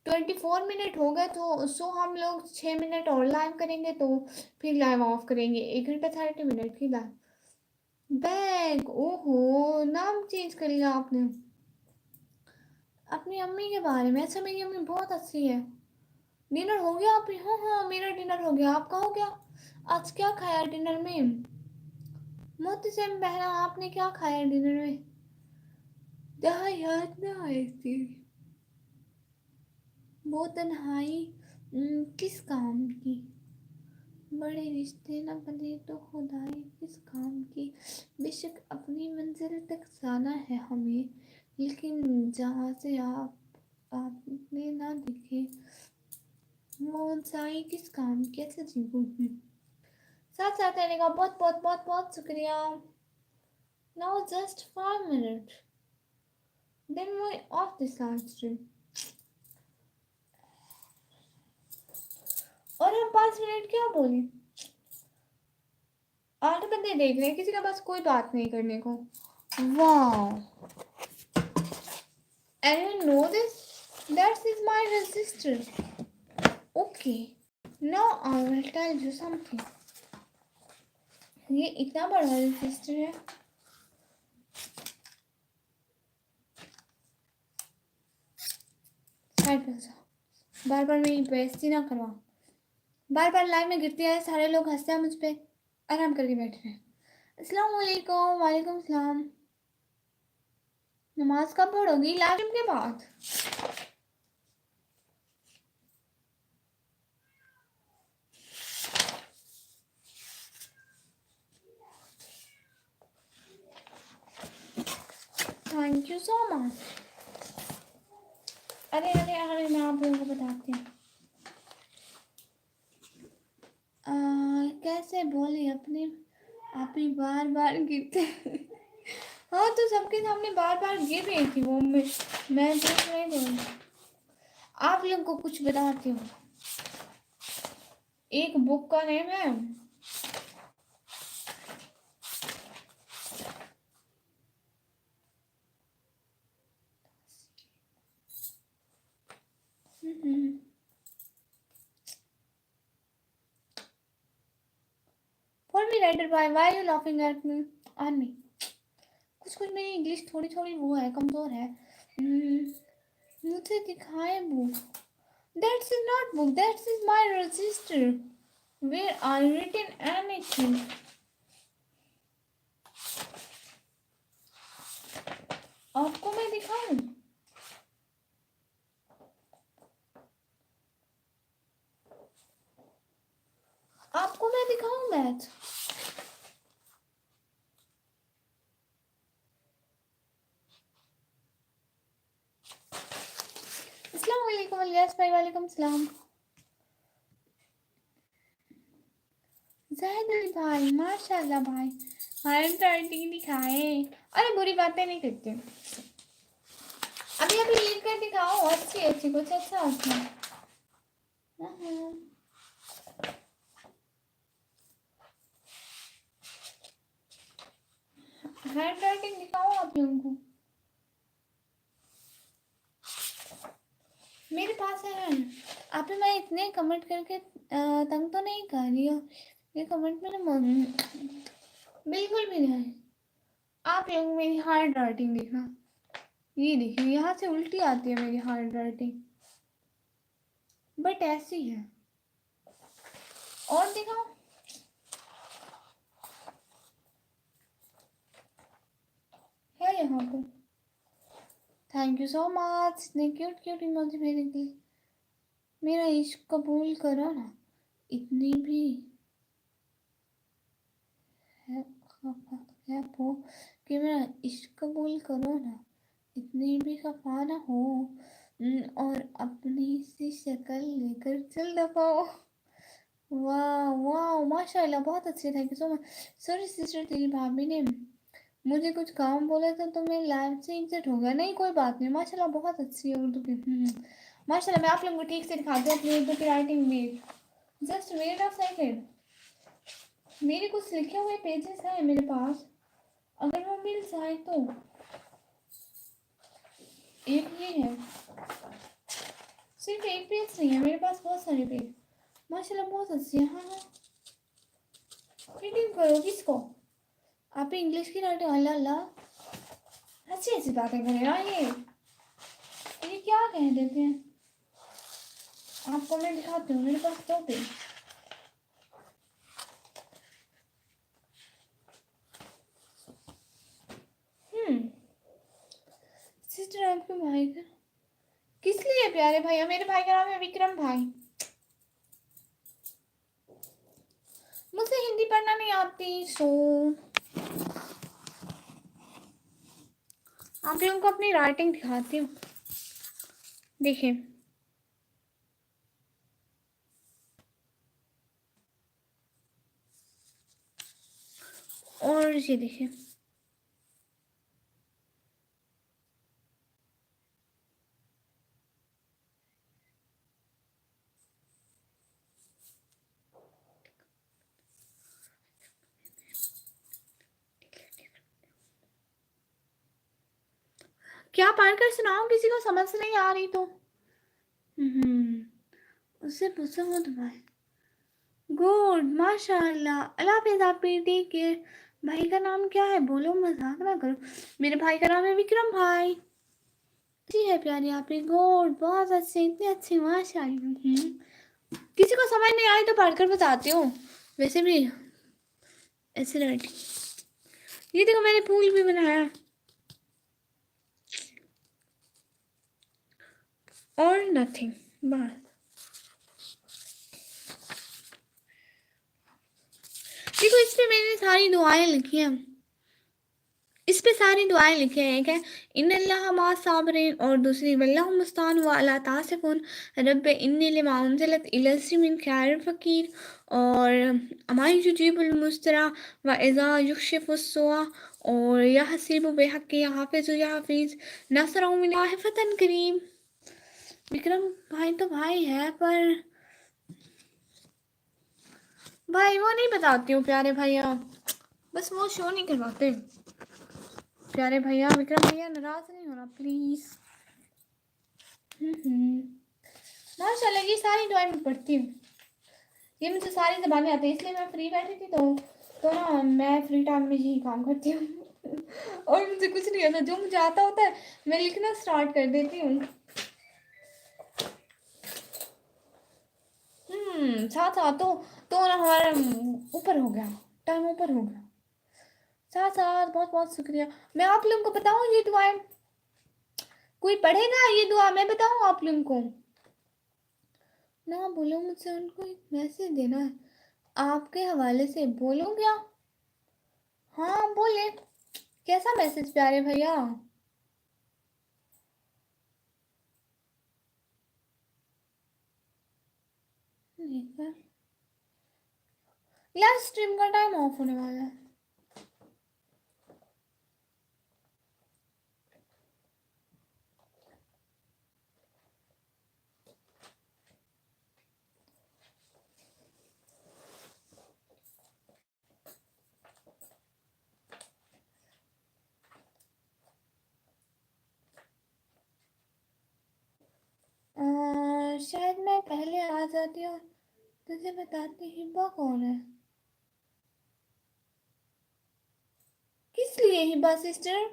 24 मिनट हो गए तो सो हम लोग 6 मिनट और लाइव करेंगे तो फिर लाइव ऑफ करेंगे। 1 घंटा 30 मिनट की लाइव। बैग, ओहो नाम चेंज कर लिया आपने अपनी अम्मी के बारे में। अच्छा मेरी अम्मी बहुत अच्छी है। डिनर हो गया आप? हाँ हाँ मेरा डिनर हो गया, आपका हो गया? आज क्या खाया डिनर में? मोती से बहना आपने क्या खाया डिनर में? जहाँ याद ना आए थी वो तन्हाई, किस काम की? बड़े रिश्ते न बने तो खुदाई किस काम की? बेशक अपनी मंजिल तक जाना है हमें, लेकिन जहाँ से आपने ना दिखे वो ऊंचाई किस काम की? कैसे जीवूं मैं? साथ साथ रहने का बहुत बहुत बहुत बहुत शुक्रिया। Now just 5 minute then we off this live stream. और हम 5 मिनट क्या बोले? 8 बंदे देख रहे हैं, किसी का पास कोई बात नहीं करने को। वाह And you know this? That is my resistor. Okay. Now I will tell you something. ये इतना बड़ा resistor है. साइड पे जाओ. बार बार मेरी बेइज्जती ना करवाओ. बार बार लाइव में गिरती है, सारे लोग हंसते हैं मुझ पे. आराम करके बैठ रहे हैं. अस्सलाम वालेकुम. वालेकुम सलाम. नमाज कब पढ़ोगी? लाइव के बाद. Thank you so much. अरे अरे अरे मैं आप लोगों को बताती हूँ. कैसे बोले अपने आप ही बार बार गिरते. हाँ तो सबके सामने बार बार गिर रही थी वो. मैं कुछ नहीं बोल. आप लोगों को कुछ बताती हूँ. एक बुक का नेम है For me writer by why are you laughing at me? On me. कुछ मेरी इंग्लिश थोड़ी थोड़ी वो है, कमजोर है. मुझे दिखाए book. That's not book. That is my register where I written anything. आपको मैं दिखाऊं? आपको मैं दिखाऊं मैथ? अस्सलाम वालेकुम इलियास भाई. वालेकुम सलाम. जाहिद अली भाई माशाल्लाह भाई. हैंड राइटिंग दिखाए. अरे बुरी बातें नहीं करते. अभी अभी लिख कर दिखाओ. अच्छी अच्छी कुछ अच्छा अच्छा. हैंड राइटिंग दिखाओ आप लोगों को. मेरे पास है. आप मैं इतने कमेंट करके तंग तो नहीं कर रही हो. ये कमेंट मेरे मन बिल्कुल भी नहीं. आप लोग मेरी हैंड राइटिंग देखना. ये देखिए यहाँ से उल्टी आती है मेरी हैंड राइटिंग, बट ऐसी है. और दिखाओ. है यहाँ पे. Thank you so much. इतने क्यूट क्यूट इमोजी मेरे लिए. मेरा इश्क कबूल करो ना. इतनी भी है वो कि मेरा इश्क कबूल करो ना. इतनी भी खफा ना हो. और अपनी सी शक्ल लेकर चल दफाओ. वाह वाह माशाल्लाह बहुत अच्छे. Thank you so much. Sorry sister तेरी भाभी ने मुझे कुछ काम बोला था तो मैं लाइव से एग्जिट हो गया. नहीं कोई बात नहीं. माशाल्लाह बहुत अच्छी है उर्दू की. माशाल्लाह. मैं आप लोगों को ठीक से दिखाती हूँ अपनी उर्दू की राइटिंग भी. Just wait a second. मेरे कुछ लिखे हुए पेजेस हैं मेरे पास, अगर वो मिल जाए तो. एक ये है. सिर्फ एक पेज नहीं है मेरे पास, बहुत सारे पेज. माशाल्लाह बहुत अच्छी है. हाँ हाँ रीडिंग करो. किसको? आप इंग्लिश की राइटिंग. अल्लाह अल्लाह अच्छी अच्छी बातें करें. ये क्या कह देते हैं. आपको मैं दिखाती हूँ. मेरे पास 2 पेज. सिस्टर आपके भाई का किस लिए प्यारे भैया? मेरे भाई का नाम है विक्रम भाई. मुझे हिंदी पढ़ना नहीं आती. सो आप लोगों को अपनी राइटिंग दिखाती हूँ. देखिए और ये देखिए. क्या पढ़ कर सुनाओ, किसी को समझ नहीं आ रही तो। उससे पूछो मत भाई। गुड, माशाल्लाह। अल्लाह हाफिज़ आप भी, टेक केयर। भाई का नाम क्या है? बोलो, मजाक ना करो। मेरे भाई का नाम है विक्रम भाई। जी है प्यारी आप ही। गुड, बहुत अच्छे, इतने अच्छे, माशाल्लाह। किसी को समझ नहीं आई तो पढ़कर बताती हूँ। वैसे भी ऐसे राइटिंग। ये देखो मैंने फूल भी बनाया और नथिंग बस। देखो इस पे मैंने सारी दुआएं लिखी हैं, इस पे सारी दुआएं लिखी हैं। एक है इन्नल्लाह मा साबिरीन और दूसरी वल्लाहु मुस्तान व अला तासिफुन रब्बे इन्नी लिमा उनज़िलत इलैहि मिन खैर फकीर और अमाई युजीबुल मुस्तरा व इज़ा युक्शिफुस सुआ और यहसिबु बिहक़्क़ि हाफ़िज़ु या हाफ़िज़ नसरु मिनाह फतन करीम। विक्रम भाई तो भाई है, पर भाई वो नहीं बताती हूँ प्यारे भैया, बस वो शो नहीं करवाते। प्यारे भैया, विक्रम भैया नाराज नहीं होना प्लीज। माशाल्लाह ये सारी ड्राइंग पढ़ती हूँ, ये मुझे सारी ज़बानें आती है, इसलिए मैं फ्री बैठी थी तो ना मैं फ्री टाइम में यही काम करती हूँ। और मुझे कुछ नहीं आता, जो मुझे आता होता है मैं लिखना स्टार्ट कर देती हूँ। साथ साथ तो ना हमारा ऊपर हो गया, टाइम ऊपर हो गया। साथ साथ बहुत बहुत शुक्रिया। मैं आप लोगों को बताऊँ ये दुआएं, कोई पढ़ेगा ये दुआ? मैं बताऊँ आप लोगों को? ना बोलो मुझसे, उनको एक मैसेज देना है आपके हवाले से। बोलो क्या? हाँ बोले। कैसा मैसेज प्यारे भैया? यार स्ट्रीम का टाइम ऑफ होने वाला है। शायद मैं पहले आ जाती हूँ, तुझे बताती हिब्बा कौन है? किस लिए हिब्बा सिस्टर?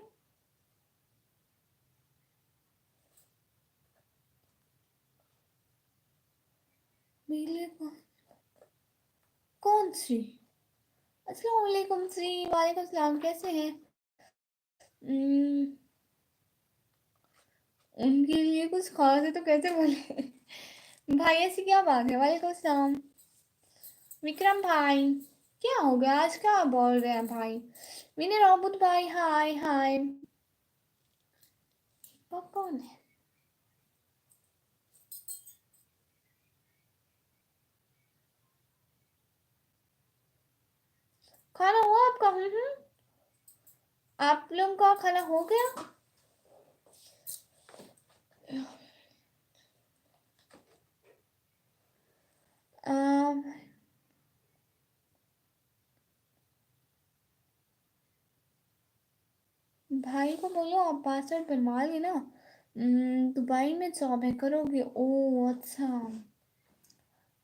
मिले कौन सी? अस्सलाम वालेकुम श्री। वालेकुम सलाम, कैसे हैं? उनके लिए कुछ खास है तो कैसे बोले? भाई ऐसी क्या बात है? वालेकुम सलाम विक्रम भाई। क्या हो गया आज, क्या बोल रहे हैं भाई? विनय राबुत भाई, हाय हाय। वो कौन है? खाना हुआ आपका? आप लोगों का खाना हो गया? अम, भाई को बोलो आप पासवर्ड बनवा लेना। दुबई में जॉब है, करोगे? ओ अच्छा।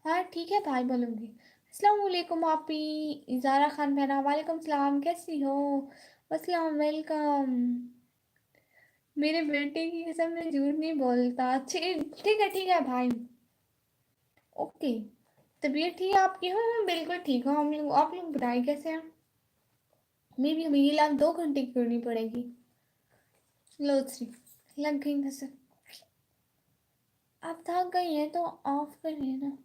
हाँ ठीक है भाई, बोलूँगी। अस्सलाम वालेकुम आपी। इजारा खान बहना, वालेकुम सलाम, कैसी हो? अस्सलाम वेलकम। मेरे बेटे की कसम में झूठ नहीं बोलता। ठीक है भाई। ओके। तबीयत ठीक है आपकी? हाँ बिल्कुल ठीक है हम लोग। आप लोग बताइए कैसे हैं? मे भी हमें ये लाभ 2 घंटे की करनी पड़ेगी। लो श्री, लग गई नजर। आप थक गई हैं तो ऑफ करिए ना।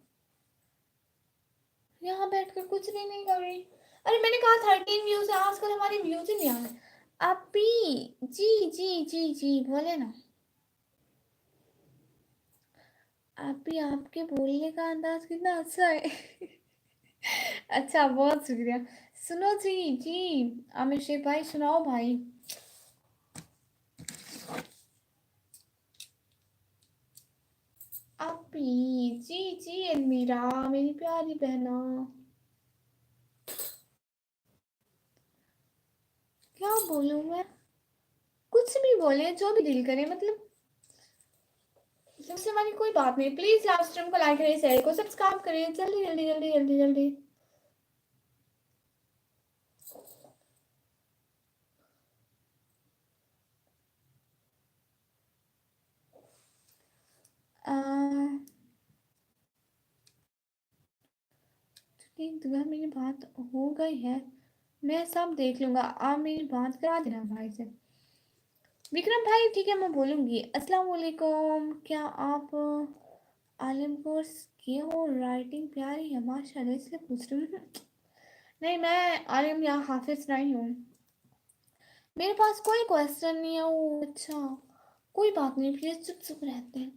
यहाँ बैठकर कुछ नहीं कर रही। अरे मैंने कहा 13 व्यूज है, आजकल हमारे व्यूज ही नहीं आ रहे। आप भी जी जी जी जी बोले ना। आप भी, आपके बोलने का अंदाज कितना अच्छा है। अच्छा, बहुत शुक्रिया। सुनो जी जी, आमिर शेख भाई सुनाओ भाई। आप भी जी जी अलमीरा, मेरी प्यारी बहना। क्या बोलूं मैं? कुछ भी बोले, जो भी दिल करे, मतलब सबसे वाली कोई बात नहीं। प्लीज लाइव स्ट्रीम को लाइक करें, शेयर को सब्सक्राइब करें, जल्दी जल्दी जल्दी जल्दी जल्दी। एक बार मेरी बात हो गई है, मैं सब देख लूंगा, आप मेरी बात करा देना भाई से। विक्रम भाई ठीक है, मैं बोलूंगी। अस्सलाम वालेकुम, क्या आप आलिम कोर्स किए हो? राइटिंग प्यारी है माशाल्लाह, इसलिए पूछ रही हूँ। नहीं, मैं आलिम या हाफिज नहीं हूँ, मेरे पास कोई क्वेश्चन नहीं है। वो अच्छा, कोई बात नहीं, प्लीज चुप चुप रहते हैं।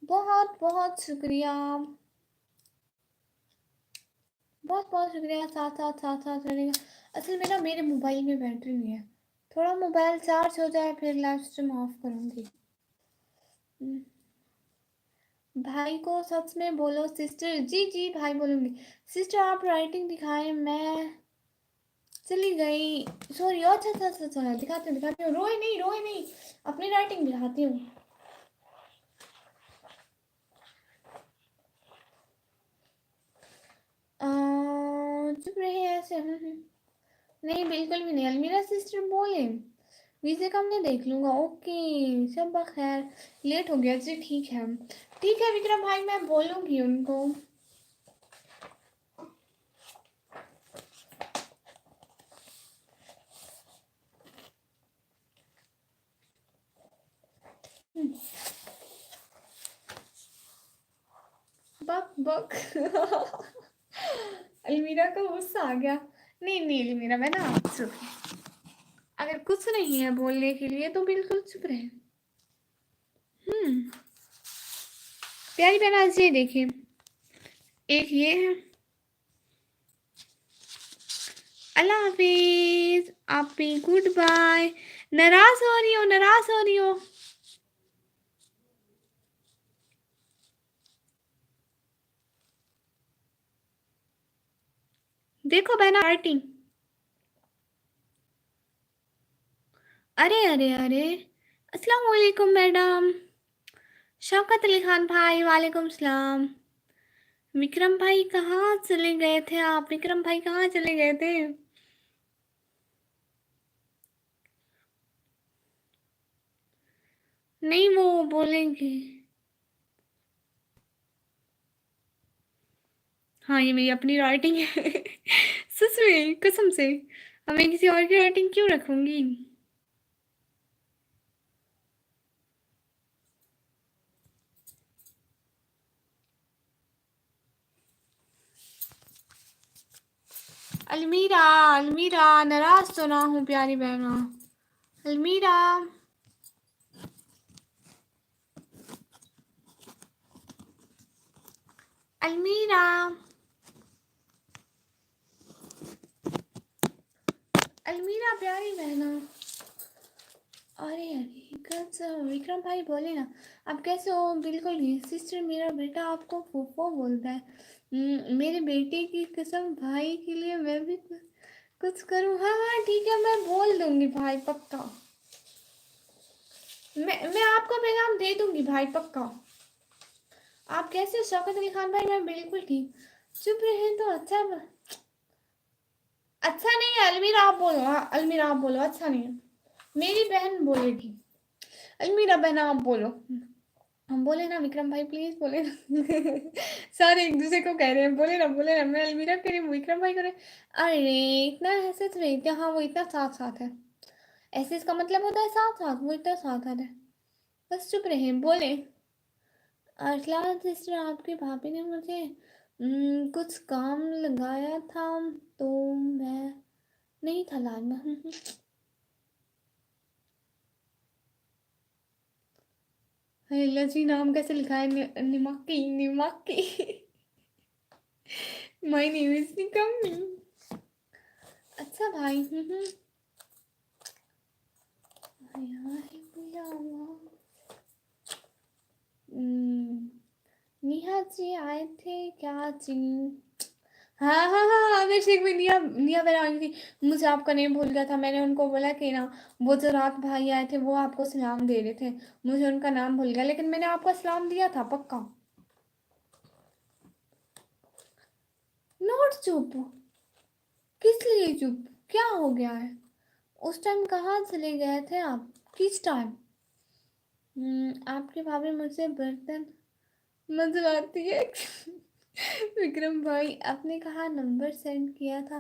बहुत बहुत शुक्रिया, बहुत बहुत शुक्रिया। साथ साथ साथ साथ रहने का। असल में ना मेरे मोबाइल में बैटरी नहीं है, थोड़ा मोबाइल चार्ज हो जाए फिर लाइव स्ट्रीम ऑफ करूँगी। भाई को सच में बोलो सिस्टर। जी जी भाई बोलूँगी। सिस्टर आप राइटिंग दिखाएं, मैं चली गई। सॉरी, अच्छा अच्छा अच्छा अच्छा, दिखाती हूँ। रोए नहीं रोए नहीं, अपनी राइटिंग दिखाती हूँ। चुप रहे ऐसे। नहीं बिल्कुल भी नहीं, अलमीरा सिस्टर बोले वीजे का मैं देख लूंगा। ओके, सब खैर, लेट हो गया जी। ठीक है ठीक है विक्रम भाई, मैं बोलूंगी उनको। बक बक। अलमीरा को गुस्सा आ गया। नहीं नहीं अलमीरा, मैं ना चुप, अगर कुछ नहीं है बोलने के लिए तो बिल्कुल चुप रहे। प्यारी बहना जी देखिए, एक ये है। अल्लाह हाफिज, आप भी गुड बाय। नाराज हो रही हो, नाराज हो रही हो। देखो बहना राइटिंग। अरे अरे अरे, अस्सलाम वालेकुम मैडम। शौकत अली खान भाई, वालेकुम सलाम। विक्रम भाई कहाँ चले गए थे आप? विक्रम भाई कहाँ चले गए थे? नहीं वो बोलेंगे। हाँ ये मेरी अपनी राइटिंग है। सच में कसम से, अब मैं किसी और की राइटिंग क्यों रखूंगी? अलमीरा, अलमीरा नाराज तो ना हूँ प्यारी बहना। अलमीरा, अलमीरा, अलमीरा प्यारी बहना। अरे अरे गजब, विक्रम भाई बोले ना, आप कैसे हो? बिल्कुल नहीं सिस्टर, मेरा बेटा आपको फूफो बोलता है। मेरे बेटे की कसम, भाई के लिए मैं भी कुछ करूँ। हाँ हाँ ठीक है, मैं बोल दूंगी भाई पक्का। मैं आपको पैगाम दे दूंगी भाई पक्का। आप कैसे हो शौकत अली खान भाई? मैं बिल्कुल ठीक। चुप रहे तो अच्छा। अच्छा नहीं है अलमीरा, आप बोलो। हाँ अलमीरा आप बोलो, अच्छा नहीं है। मेरी बहन बोलेगी। अलमीरा बहन आप बोलो। हम बोले ना विक्रम भाई, प्लीज बोले ना। सारे एक दूसरे को कह रहे हैं, बोले ना। मैं अलमीरा कह रही हूँ, विक्रम भाई करे। अरे इतना ऐसे तो नहीं, हाँ वो इतना साथ साथ है, ऐसे इसका मतलब होता है साथ साथ, वो इतना साथ साथ है। बस चुप रहे बोले। अर्सला सिस्टर, आपकी भाभी ने मुझे कुछ काम लगाया था, तो मैं नहीं था लाल में। अल्लाह जी, नाम कैसे लिखा है? निमाकी निमाकी। माय नेम इज निकम्मी। अच्छा भाई। निहा जी आए थे क्या जी? हाँ हाँ हाँ, अभिषेक भी निया निया बनाई थी। मुझे आपका नेम भूल गया था, मैंने उनको बोला कि ना वो जो रात भाई आए थे वो आपको सलाम दे रहे थे, मुझे उनका नाम भूल गया, लेकिन मैंने आपका सलाम दिया था पक्का। नॉट चुप, किस लिए चुप, क्या हो गया है? उस टाइम कहाँ चले गए थे आप, किस टाइम? आपकी भाभी मुझसे बर्तन मजवाती है। विक्रम भाई आपने कहा नंबर सेंड किया था।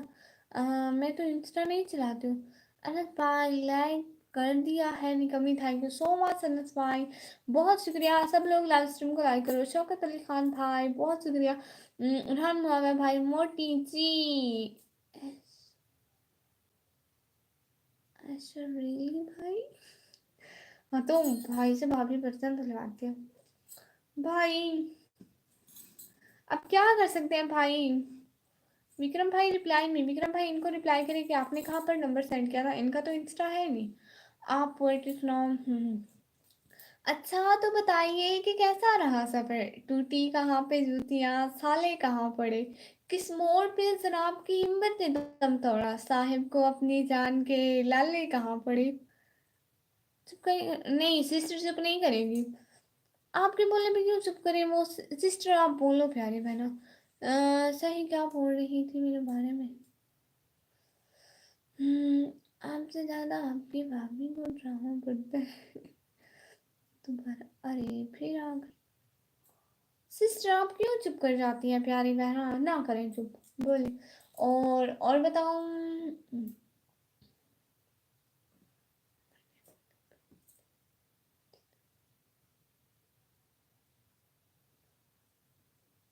मैं तो इंस्टा नहीं चलाती हूँ। अनस भाई लाइक कर दिया है निकमी, thank you so much Anas भाई, बहुत शुक्रिया। सब लोग लाइव स्ट्रीम को लाइक करो। शौकत अली खान भाई बहुत शुक्रिया। उरहान मुआविया भाई, मोटी जी, ऐसा रियली भाई? हाँ तो भाई से भाभी बर्तन धुलवाती हूँ भाई, अब क्या कर सकते हैं भाई। विक्रम भाई रिप्लाई नहीं, विक्रम भाई इनको रिप्लाई करें कि आपने कहाँ पर नंबर सेंड किया था, इनका तो इंस्टा है नहीं। आप पोएट्री सुनाओ। अच्छा तो बताइए कि कैसा रहा सफर, टूटी कहाँ पे जूतियाँ, साले कहाँ पड़े, किस मोड़ पे जनाब की हिम्मत ने दम तोड़ा, साहिब को अपनी जान के लाले कहाँ पड़े। चुप करें नहीं, सिस्टर चुप नहीं करेगी, आपके बोलने पे क्यों चुप करें, वो सिस्टर आप बोलो प्यारी बहना। सही क्या बोल रही थी मेरे बारे में? आपसे ज्यादा आपकी भाभी को ड्रामा पड़ता है। तुम्हारा, अरे फिर आ गई सिस्टर, आप क्यों चुप कर जाती हैं प्यारी बहना, ना करें चुप, बोले। और बताओ।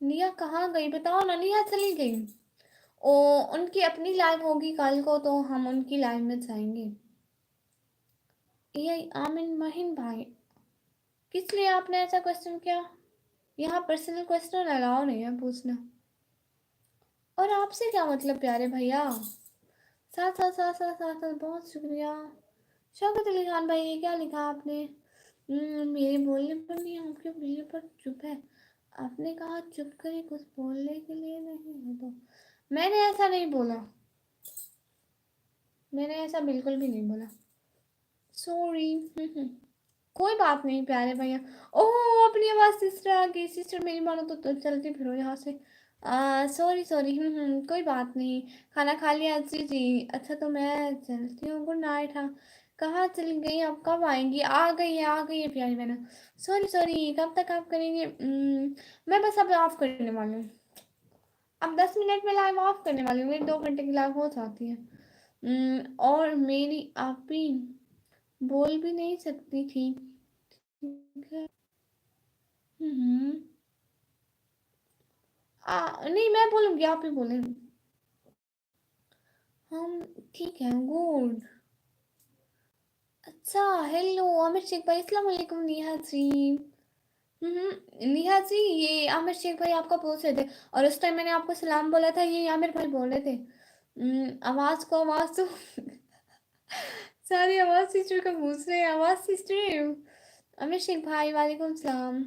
निया कहाँ गई बताओ ना, निया चली गई। ओ, उनकी अपनी लाइव होगी कल को तो हम उनकी लाइव में जाएंगे। ये आमिन महिन भाई, किस लिए आपने ऐसा क्वेश्चन किया? यहाँ पर्सनल क्वेश्चन अलाउ नहीं है पूछना। और आपसे क्या मतलब प्यारे भैया, साथ साथ साथ साथ साथ साथ, बहुत शुक्रिया। शौकत अली खान भाई ये क्या लिखा आपने? मेरे बोलने पर नहीं, आपके बोलने पर चुप है। आपने कहा चुप करे, कुछ बोलने के लिए नहीं है तो। मैंने ऐसा नहीं बोला, मैंने ऐसा बिल्कुल भी नहीं बोला। सॉरी। कोई बात नहीं प्यारे भैया। ओह अपनी आवाज़ सिस्टर आ गई, सिस्टर मेरी मानो तो चलती फिरो यहाँ से। सॉरी सॉरी, कोई बात नहीं। खाना खा लिया जी जी, अच्छा तो मैं चलती हूँ, गुड नाइट। हाँ, कहाँ चली गई, अब कब आएंगी? आ गई है प्यारी बहना। सॉरी सॉरी, कब तक आप करेंगे? मैं बस अब ऑफ करने वाली हूँ, अब 10 मिनट में लाइव ऑफ करने वाली हूँ, मेरी 2 घंटे की लाइव हो जाती है। और मेरी आप भी बोल भी नहीं सकती थी, ठीक है। हम्म। नहीं मैं बोलूंगी, आप ही बोले। हम ठीक है, गुड। अच्छा, हेलो आमिर शेख भाई, अस्सलाम वालेकुम निहा जी। निहा जी ये आमिर शेख भाई आपका पूछ रहे थे, और उस टाइम मैंने आपको सलाम बोला था, ये आमिर भाई बोल रहे थे। आवाज को आवाज तो सारी आवाज सिस्टर का पूछ रहे हैं, आवाज सिस्टर। आमिर शेख भाई वालेकुम सलाम।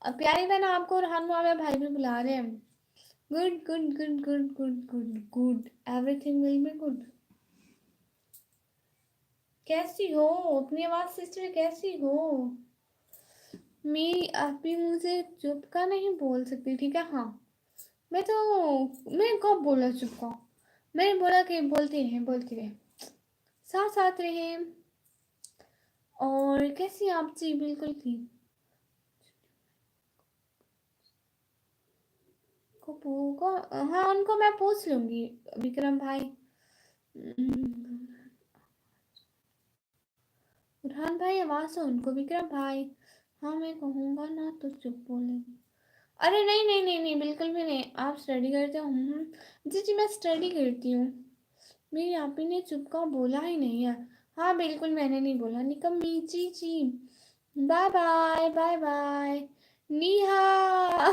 प्यारी बहन आपको रहान मुआविया भाई भी बुला रहे हैं। Good good good good good good good, everything will be good. कैसी हो अपनी आवाज सिस्टर, कैसी हो? मेरी आप भी मुझे चुप का नहीं बोल सकती, ठीक है? हाँ, मैं तो, मैं कब बोला चुप का? मैंने बोला कि बोलती रहे बोलती रहे, साथ साथ रहे। और कैसी आप जी, बिल्कुल थी को, हाँ उनको मैं पूछ लूंगी, विक्रम भाई। बुरहान भाई आवाज हो उनको, विक्रम भाई। हाँ मैं कहूँगा ना तो चुप बोलेंगे। अरे नहीं नहीं नहीं नहीं, बिल्कुल भी नहीं, आप स्टडी करते हो? जी जी मैं स्टडी करती हूँ। मेरी आप ही ने चुप का बोला ही नहीं है। हाँ बिल्कुल मैंने नहीं बोला, निकम्मी जी जी। Bye bye bye bye. Niha.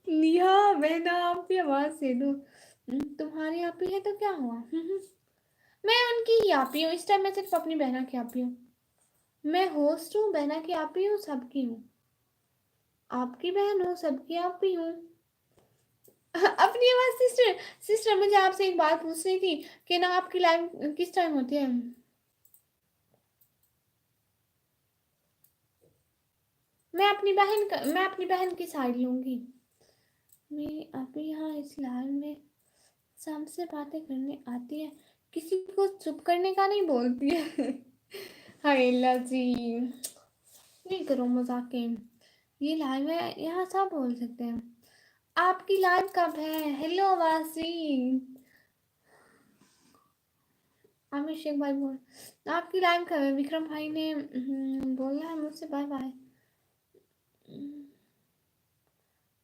Niha बहना आप भी आवाज दे दो। तुम्हारी आप ही है तो क्या हुआ? मैं उनकी ही आप ही हूँ, इस टाइम मैं सिर्फ अपनी बहना की आप ही हूँ। मैं होस्ट हूँ, बहना की आप ही हूँ, सबकी हूँ। आपकी बहन हूँ, सबकी आप भी हूँ। अपनी आवाज सिस्टर। सिस्टर मुझे आपसे एक बात पूछनी थी कि ना आपकी लाइव किस टाइम होती है? मैं अपनी बहन की साइड लूंगी। मैं अभी यहाँ इस लाइव में सबसे बातें करने आती है, किसी को चुप करने का नहीं बोलती है। हाय अल्लाह जी, नहीं करो मजाक। ये लाइव है, यहाँ सब बोल सकते हैं। आपकी लाइव कब है? हेलो वासी। आमिर शेख भाई बोल, आपकी लाइव कब है? विक्रम भाई ने बोला है मुझसे बाय बाय।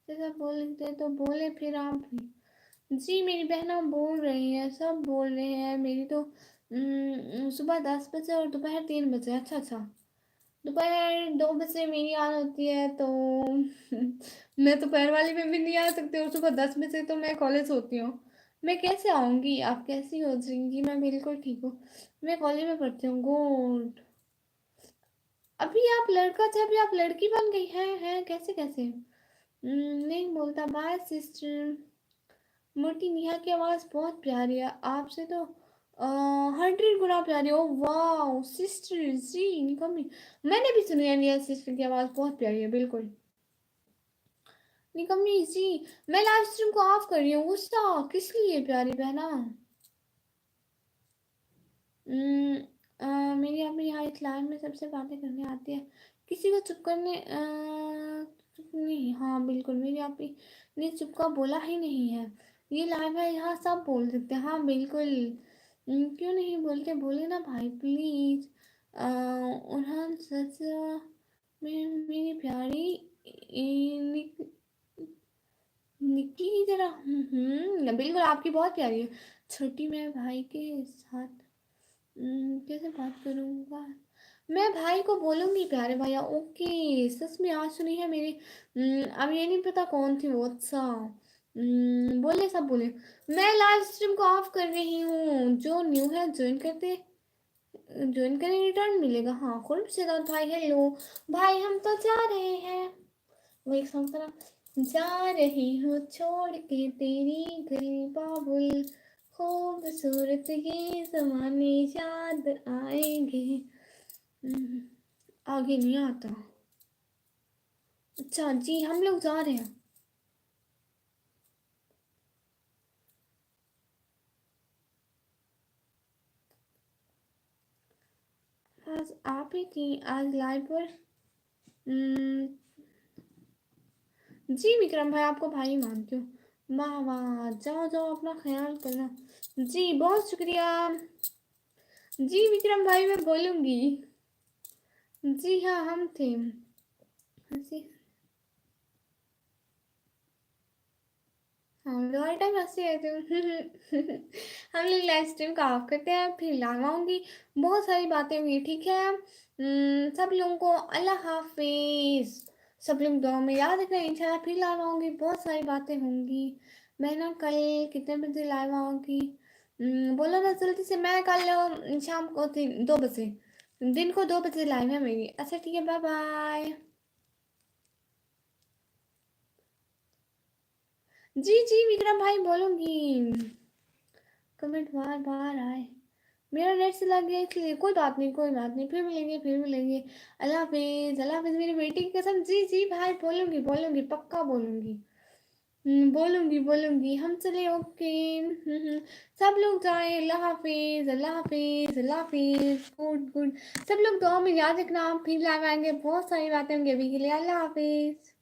जैसा बोल देते तो बोले फिर आप भी। जी मेरी बहना बोल रही है, सब बोल रहे हैं। मेरी तो सुबह 10 बजे और दोपहर 3 बजे। अच्छा अच्छा, दोपहर 2 बजे मेरी याद होती है तो मैं दोपहर वाली में भी नहीं आ सकती, और सुबह 10 बजे तो मैं कॉलेज होती हूँ। मैं कैसे आऊँगी? आप कैसी हो जिंदगी? मैं बिल्कुल ठीक हूँ, मैं कॉलेज में पढ़ती हूँ। गुड। अभी आप लड़का थे, अभी आप लड़की बन गई हैं कैसे कैसे? नहीं बोलता। Bye sister. मोटी नेहा की आवाज़ बहुत प्यारी है, आपसे तो 100 गुना प्यारी। ओ वाह सिस्टर जी, निकम्मी। मैंने भी सुनी है नेहा सिस्टर की आवाज़ बहुत प्यारी है, बिल्कुल। निकम्मी जी, मैं लाइव स्ट्रीम को ऑफ कर रही हूँ। गुस्सा किस लिए प्यारी बहना? हम्म, मेरी अभी यहाँ इस लाइव में सबसे बातें करने आती है, किसी को चुप करने चुप नहीं। हाँ बिल्कुल, मेरी आप ही ने चुप का बोला ही नहीं है। ये लाइव है, यहाँ सब बोल सकते हैं। हाँ बिल्कुल। क्यों नहीं बोलते? बोले ना भाई प्लीज। उन्होंने सच में मेरी प्यारी निकली जरा। बिल्कुल आपकी बहुत प्यारी है। छोटी मैं भाई के साथ कैसे बात करूँगा? मैं भाई को बोलूँगी प्यारे भैया। ओके सच में आज सुनी है मेरी। अब ये नहीं पता कौन थी वो। अच्छा बोले सब बोले। मैं लाइव स्ट्रीम को ऑफ कर रही हूँ, जो न्यू है ज्वाइन करें, रिटर्न मिलेगा। हाँ खुर्म से भाई हेलो। भाई हम तो जा रहे हैं। वो एक सॉन्ग था ना, जा रही हूँ छोड़ के तेरी गली बाबुल, खूबसूरत ये जमाने याद आएंगे। हम्म, आगे नहीं आता। अच्छा जी, हम लोग जा रहे हैं। आज आप ही थी आज लाइव पर। हम्म, जी विक्रम भाई आपको भाई मानती हूँ। वाह वाह, जाओ जाओ अपना ख्याल करना। जी बहुत शुक्रिया। जी विक्रम भाई मैं बोलूँगी। जी हाँ हम थे। जी हम लोग हर टाइम हंसते रहते हैं। हम लोग लाइव स्ट्रीम का ऑफ करते हैं, फिर लगाऊंगी। बहुत सारी बातें हुई, ठीक है। सब लोगों को अल्लाह हाफिज। सब लोग दुआ में याद रखना, इंशाल्लाह फिर लगाऊंगी, बहुत सारी बातें होंगी। मैं ना कल कितने बजे लाइव आऊंगी? बोलो ना जल्दी से। मैं कल शाम को 2 बजे, दिन को 2 बजे लाइव है मेरी। अच्छा ठीक है, बाय बाय। जी जी विक्रम भाई बोलूंगी। कमेंट बार बार आए, मेरा नेट से लग गया इसलिए। कोई बात नहीं कोई बात नहीं, फिर मिलेंगे फिर मिलेंगे। अल्लाह हाफिज अल्लाह हाफिज मेरी बेटी की कसम। जी जी भाई बोलूंगी बोलूंगी पक्का बोलूंगी। बोलूंगी बोलूंगी। हम चले ओके। सब लोग जाए। अल्लाह हाफिज अल्लाह हाफिज अल्लाह हाफिज। Good good. सब लोग दुआ में याद रखना, आप फिर लाइव आएंगे, बहुत सारी बातें होंगी अभी के लिए। अल्लाह हाफिज।